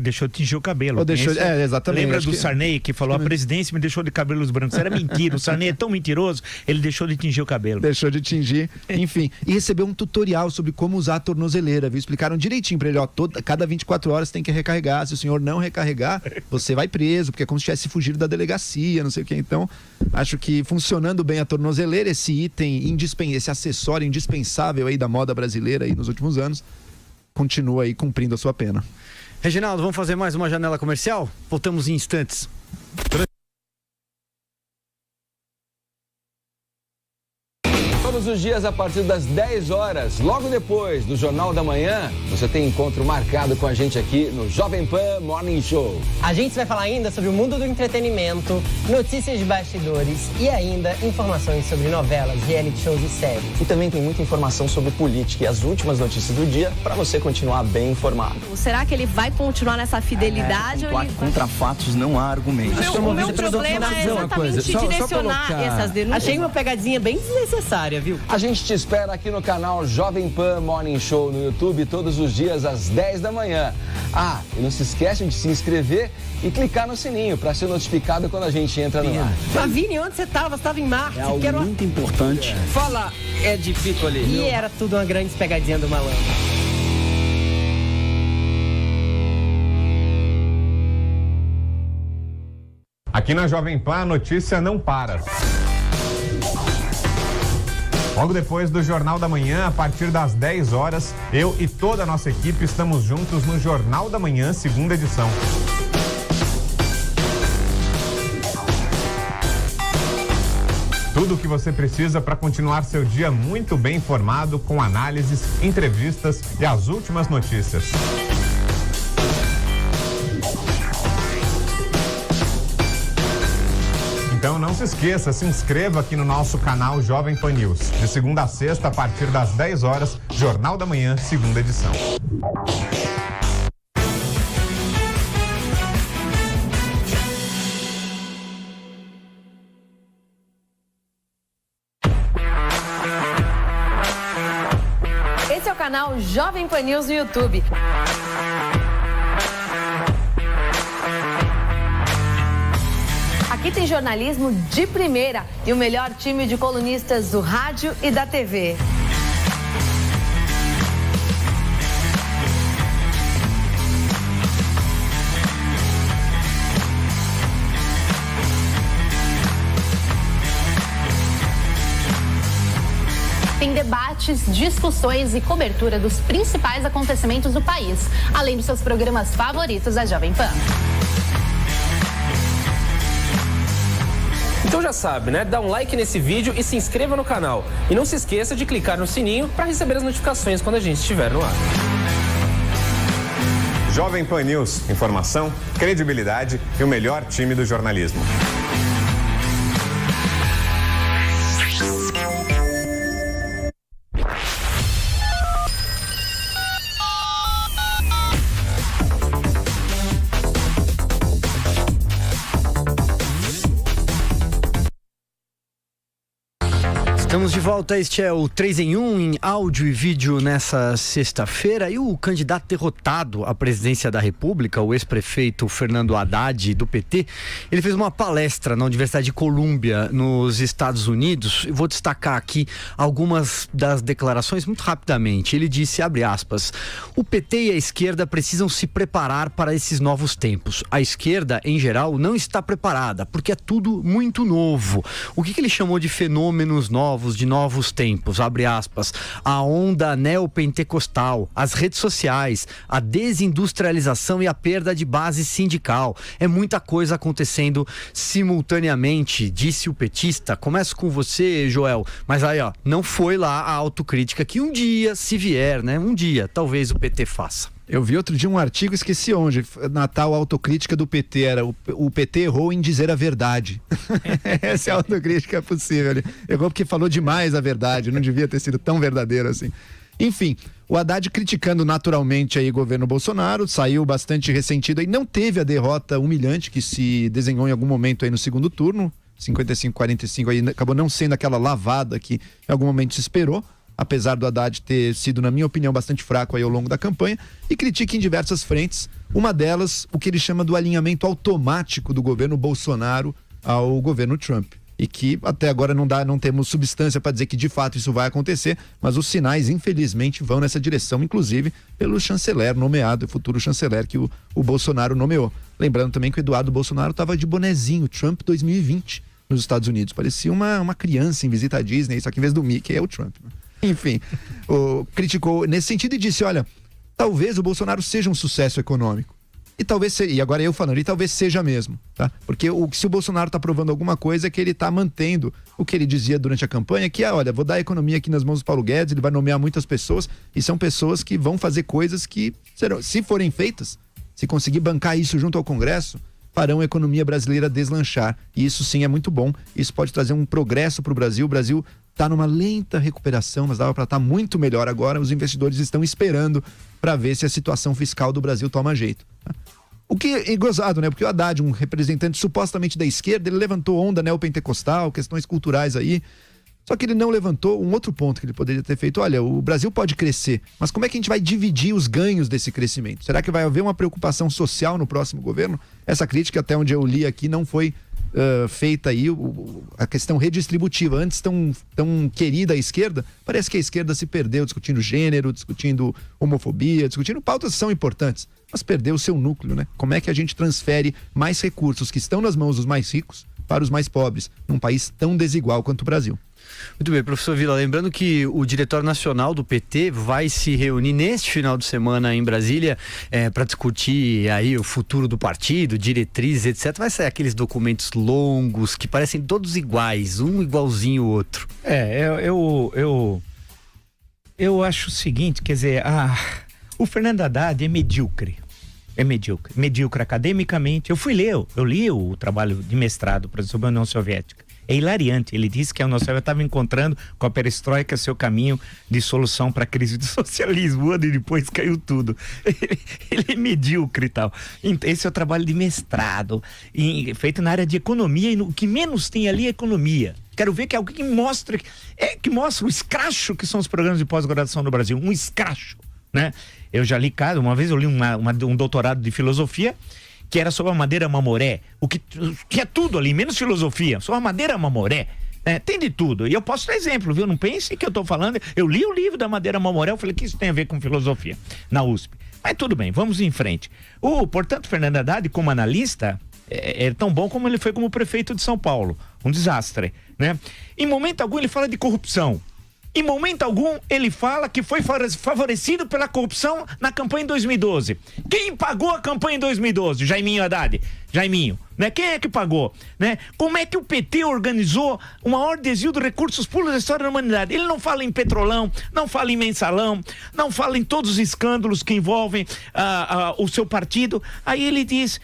deixou de tingir o cabelo. Exatamente. Lembra do Sarney, que falou, a presidência me deixou de cabelos brancos. Era mentira. O Sarney é tão mentiroso, ele deixou de tingir o cabelo. Deixou de tingir. Enfim. E recebeu um tutorial sobre como usar a tornozeleira, viu? Explicaram direitinho pra ele, cada 24 horas tem que recarregar. Se o senhor não recarregar, você vai preso, porque é como se tivesse fugido da delegacia, não sei o que. Então, acho que funcionando bem a tornozeleira, esse item, esse acessório indispensável aí da moda brasileira aí nos últimos anos, continua aí cumprindo a sua pena. Reginaldo, vamos fazer mais uma janela comercial? Voltamos em instantes. Todos os dias a partir das 10 horas, logo depois do Jornal da Manhã, você tem encontro marcado com a gente aqui no Jovem Pan Morning Show. A gente vai falar ainda sobre o mundo do entretenimento, notícias de bastidores e ainda informações sobre novelas, reality shows e séries. E também tem muita informação sobre política e as últimas notícias do dia para você continuar bem informado. Será que ele vai continuar nessa fidelidade? Contra fatos não há argumentos. O meu problema é exatamente direcionar essas denúncias. Achei uma pegadinha bem desnecessária, viu? A gente te espera aqui no canal Jovem Pan Morning Show no YouTube todos os dias às 10 da manhã. E não se esquece de se inscrever e clicar no sininho para ser notificado quando a gente entra no ar. Flavini, onde você estava? Você estava em Marte. É algo muito importante. Fala, Ed Piccoli. E era tudo uma grande pegadinha do malandro. Aqui na Jovem Pan a notícia não para. Logo depois do Jornal da Manhã, a partir das 10 horas, eu e toda a nossa equipe estamos juntos no Jornal da Manhã, segunda edição. Tudo o que você precisa para continuar seu dia muito bem informado, com análises, entrevistas e as últimas notícias. Então não se esqueça, se inscreva aqui no nosso canal Jovem Pan News. De segunda a sexta, a partir das 10 horas, Jornal da Manhã, segunda edição. Esse é o canal Jovem Pan News no YouTube. Aqui tem jornalismo de primeira e o melhor time de colunistas do rádio e da TV. Tem debates, discussões e cobertura dos principais acontecimentos do país, além dos seus programas favoritos da Jovem Pan. Então já sabe, né? Dá um like nesse vídeo e se inscreva no canal. E não se esqueça de clicar no sininho para receber as notificações quando a gente estiver no ar. Jovem Pan News, informação, credibilidade e o melhor time do jornalismo. Estamos de volta, este é o 3 em 1 em áudio e vídeo nessa sexta-feira. E o candidato derrotado à presidência da República, o ex-prefeito Fernando Haddad, do PT, ele fez uma palestra na Universidade de Colômbia, nos Estados Unidos. Eu vou destacar aqui algumas das declarações muito rapidamente. Ele disse, abre aspas, o PT e a esquerda precisam se preparar para esses novos tempos. A esquerda, em geral, não está preparada, porque é tudo muito novo. O que ele chamou de fenômenos novos, de novos tempos, abre aspas, a onda neopentecostal, as redes sociais, a desindustrialização e a perda de base sindical. É muita coisa acontecendo simultaneamente, disse o petista. Começo com você, Joel, mas aí, ó, não foi lá a autocrítica que um dia, se vier, né, um dia, talvez o PT faça. Eu vi outro dia um artigo, esqueci onde, na tal autocrítica do PT, era o PT errou em dizer a verdade. Essa é a autocrítica possível. Ele errou porque falou demais a verdade, não devia ter sido tão verdadeiro assim. Enfim, o Haddad criticando naturalmente aí o governo Bolsonaro, saiu bastante ressentido e não teve a derrota humilhante que se desenhou em algum momento aí no segundo turno, 55-45 aí, acabou não sendo aquela lavada que em algum momento se esperou, apesar do Haddad ter sido, na minha opinião, bastante fraco aí ao longo da campanha, e critica em diversas frentes, uma delas, o que ele chama do alinhamento automático do governo Bolsonaro ao governo Trump. E que até agora não temos substância para dizer que de fato isso vai acontecer, mas os sinais, infelizmente, vão nessa direção, inclusive pelo chanceler nomeado, o futuro chanceler que o Bolsonaro nomeou. Lembrando também que o Eduardo Bolsonaro estava de bonezinho, Trump 2020, nos Estados Unidos. Parecia uma criança em visita à Disney, só que em vez do Mickey é o Trump, né? Enfim, criticou nesse sentido e disse, olha, talvez o Bolsonaro seja um sucesso econômico. E talvez, e agora eu falando, e talvez seja mesmo, tá? Porque se o Bolsonaro está provando alguma coisa é que ele está mantendo o que ele dizia durante a campanha, que é, olha, vou dar a economia aqui nas mãos do Paulo Guedes, ele vai nomear muitas pessoas, e são pessoas que vão fazer coisas que, se forem feitas, se conseguir bancar isso junto ao Congresso, farão a economia brasileira deslanchar. E isso sim é muito bom, isso pode trazer um progresso para o Brasil. O Brasil está numa lenta recuperação, mas dava para estar muito melhor agora. Os investidores estão esperando para ver se a situação fiscal do Brasil toma jeito. O que é gozado, né? Porque o Haddad, um representante supostamente da esquerda, ele levantou onda neopentecostal, questões culturais aí. Só que ele não levantou um outro ponto que ele poderia ter feito. Olha, o Brasil pode crescer, mas como é que a gente vai dividir os ganhos desse crescimento? Será que vai haver uma preocupação social no próximo governo? Essa crítica, até onde eu li aqui, não foi feita aí, a questão redistributiva. Antes tão querida a esquerda, parece que a esquerda se perdeu discutindo gênero, discutindo homofobia, discutindo pautas que são importantes, mas perdeu o seu núcleo, né? Como é que a gente transfere mais recursos que estão nas mãos dos mais ricos para os mais pobres, num país tão desigual quanto o Brasil. Muito bem, professor Vila, lembrando que o Diretório Nacional do PT vai se reunir neste final de semana em Brasília para discutir aí o futuro do partido, diretrizes, etc. Vai sair aqueles documentos longos que parecem todos iguais, um igualzinho o outro. Eu acho o seguinte, quer dizer, o Fernando Haddad é medíocre. Medíocre academicamente. Eu li o trabalho de mestrado sobre a União Soviética. É hilariante. Ele disse que a União Soviética estava encontrando com a perestroika seu caminho de solução para a crise do socialismo. Um ano e depois caiu tudo. Ele é medíocre e tal. Esse é o trabalho de mestrado, feito na área de economia, e o que menos tem ali é economia. Quero ver que é algo que mostra o escracho que são os programas de pós-graduação no Brasil. Um escracho, né? Eu já li, uma vez eu li um doutorado de filosofia que era sobre a Madeira Mamoré, o que é tudo ali, menos filosofia, sobre a Madeira Mamoré, tem de tudo. E eu posso dar exemplo, viu? Não pense que eu tô falando, eu li o livro da Madeira Mamoré, eu falei que isso tem a ver com filosofia, na USP. Mas tudo bem, vamos em frente. Portanto, Fernando Haddad, como analista, é tão bom como ele foi como prefeito de São Paulo, um desastre, né? Em momento algum ele fala de corrupção. Em momento algum, ele fala que foi favorecido pela corrupção na campanha em 2012. Quem pagou a campanha em 2012? Jaiminho Haddad. Jaiminho, né? Quem é que pagou? Né? Como é que o PT organizou o maior desvio de recursos públicos da história da humanidade? Ele não fala em Petrolão, não fala em Mensalão, não fala em todos os escândalos que envolvem o seu partido. Aí ele diz...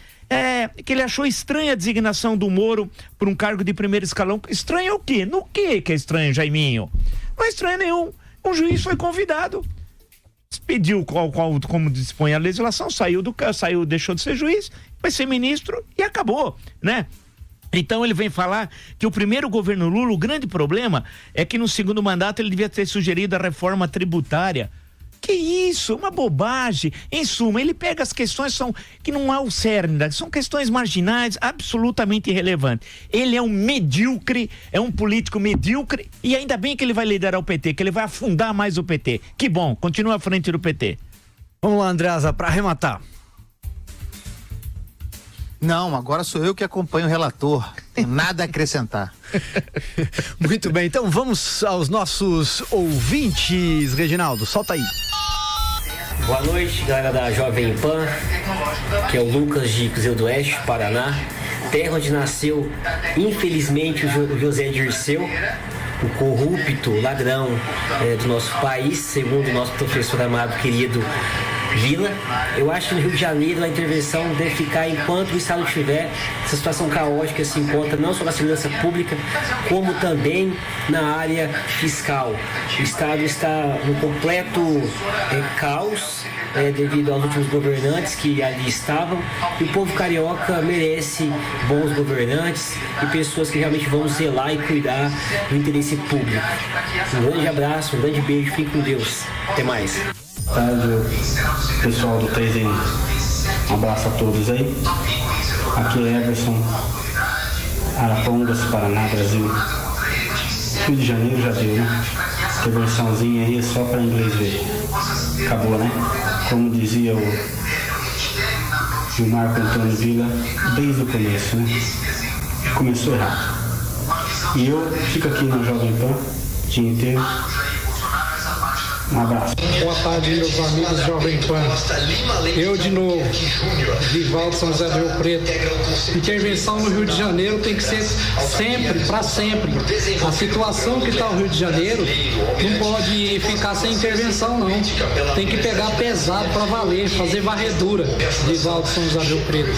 que ele achou estranha a designação do Moro por um cargo de primeiro escalão. Estranho o quê? No que é estranho, Jaiminho? Não é estranho nenhum. Um juiz foi convidado, pediu como dispõe a legislação, deixou de ser juiz, vai ser ministro e acabou, né? Então ele vem falar que o primeiro governo Lula, o grande problema é que no segundo mandato ele devia ter sugerido a reforma tributária. Que isso, uma bobagem. Em suma, ele pega as questões que não há o cerne, são questões marginais, absolutamente irrelevantes. Ele é um medíocre, é um político medíocre, e ainda bem que ele vai liderar o PT, que ele vai afundar mais o PT. Que bom, continua à frente do PT. Vamos lá, Andreasa, para arrematar. Não, agora sou eu que acompanho o relator. Tem nada a acrescentar. Muito bem, então vamos aos nossos ouvintes. Reginaldo, solta aí. Boa noite, galera da Jovem Pan, que é o Lucas de Cruzeiro do Oeste, Paraná, terra onde nasceu, infelizmente, o José Dirceu, o corrupto ladrão do nosso país, segundo o nosso professor amado, querido Vila. Eu acho que no Rio de Janeiro a intervenção deve ficar enquanto o Estado tiver essa situação caótica se encontra não só na segurança pública, como também na área fiscal. O Estado está no completo caos devido aos últimos governantes que ali estavam, e o povo carioca merece bons governantes e pessoas que realmente vão zelar e cuidar do interesse público. Um grande abraço, um grande beijo, fique com Deus. Até mais. Tarde, pessoal do 3 em 1. Um abraço a todos aí. Aqui é Everson, Arapongas, Paraná, Brasil. Rio de Janeiro já deu, né? Que versãozinha aí é só para inglês ver. Acabou, né? Como dizia o Marco Antônio Vila desde o começo, né? Começou errado. E eu fico aqui na Jovem Pan o dia inteiro. Um abraço. Boa tarde, meus amigos Jovem Pan. Eu de novo, Vivaldo São José do Rio Preto. Intervenção no Rio de Janeiro tem que ser sempre, para sempre. A situação que está o Rio de Janeiro não pode ficar sem intervenção, não. Tem que pegar pesado para valer, fazer varredura. Vivaldo São José do Rio Preto.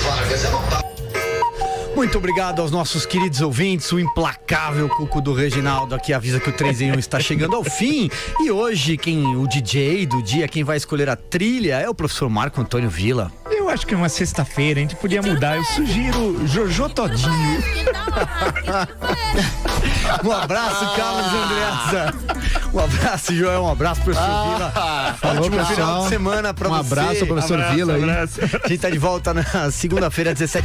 Muito obrigado aos nossos queridos ouvintes, o implacável Cuco do Reginaldo aqui avisa que o 3 em 1 está chegando ao fim, e hoje o DJ do dia, quem vai escolher a trilha é o professor Marco Antônio Vila. Eu acho que é uma sexta-feira, a gente podia mudar, eu sugiro Jojo Todinho. Um abraço, Carlos Andreasa. Um abraço, Joel, um abraço, professor Vila. Falou, pessoal. Final de semana pra você. Um abraço, professor Vila. A gente tá de volta na segunda-feira, 17h.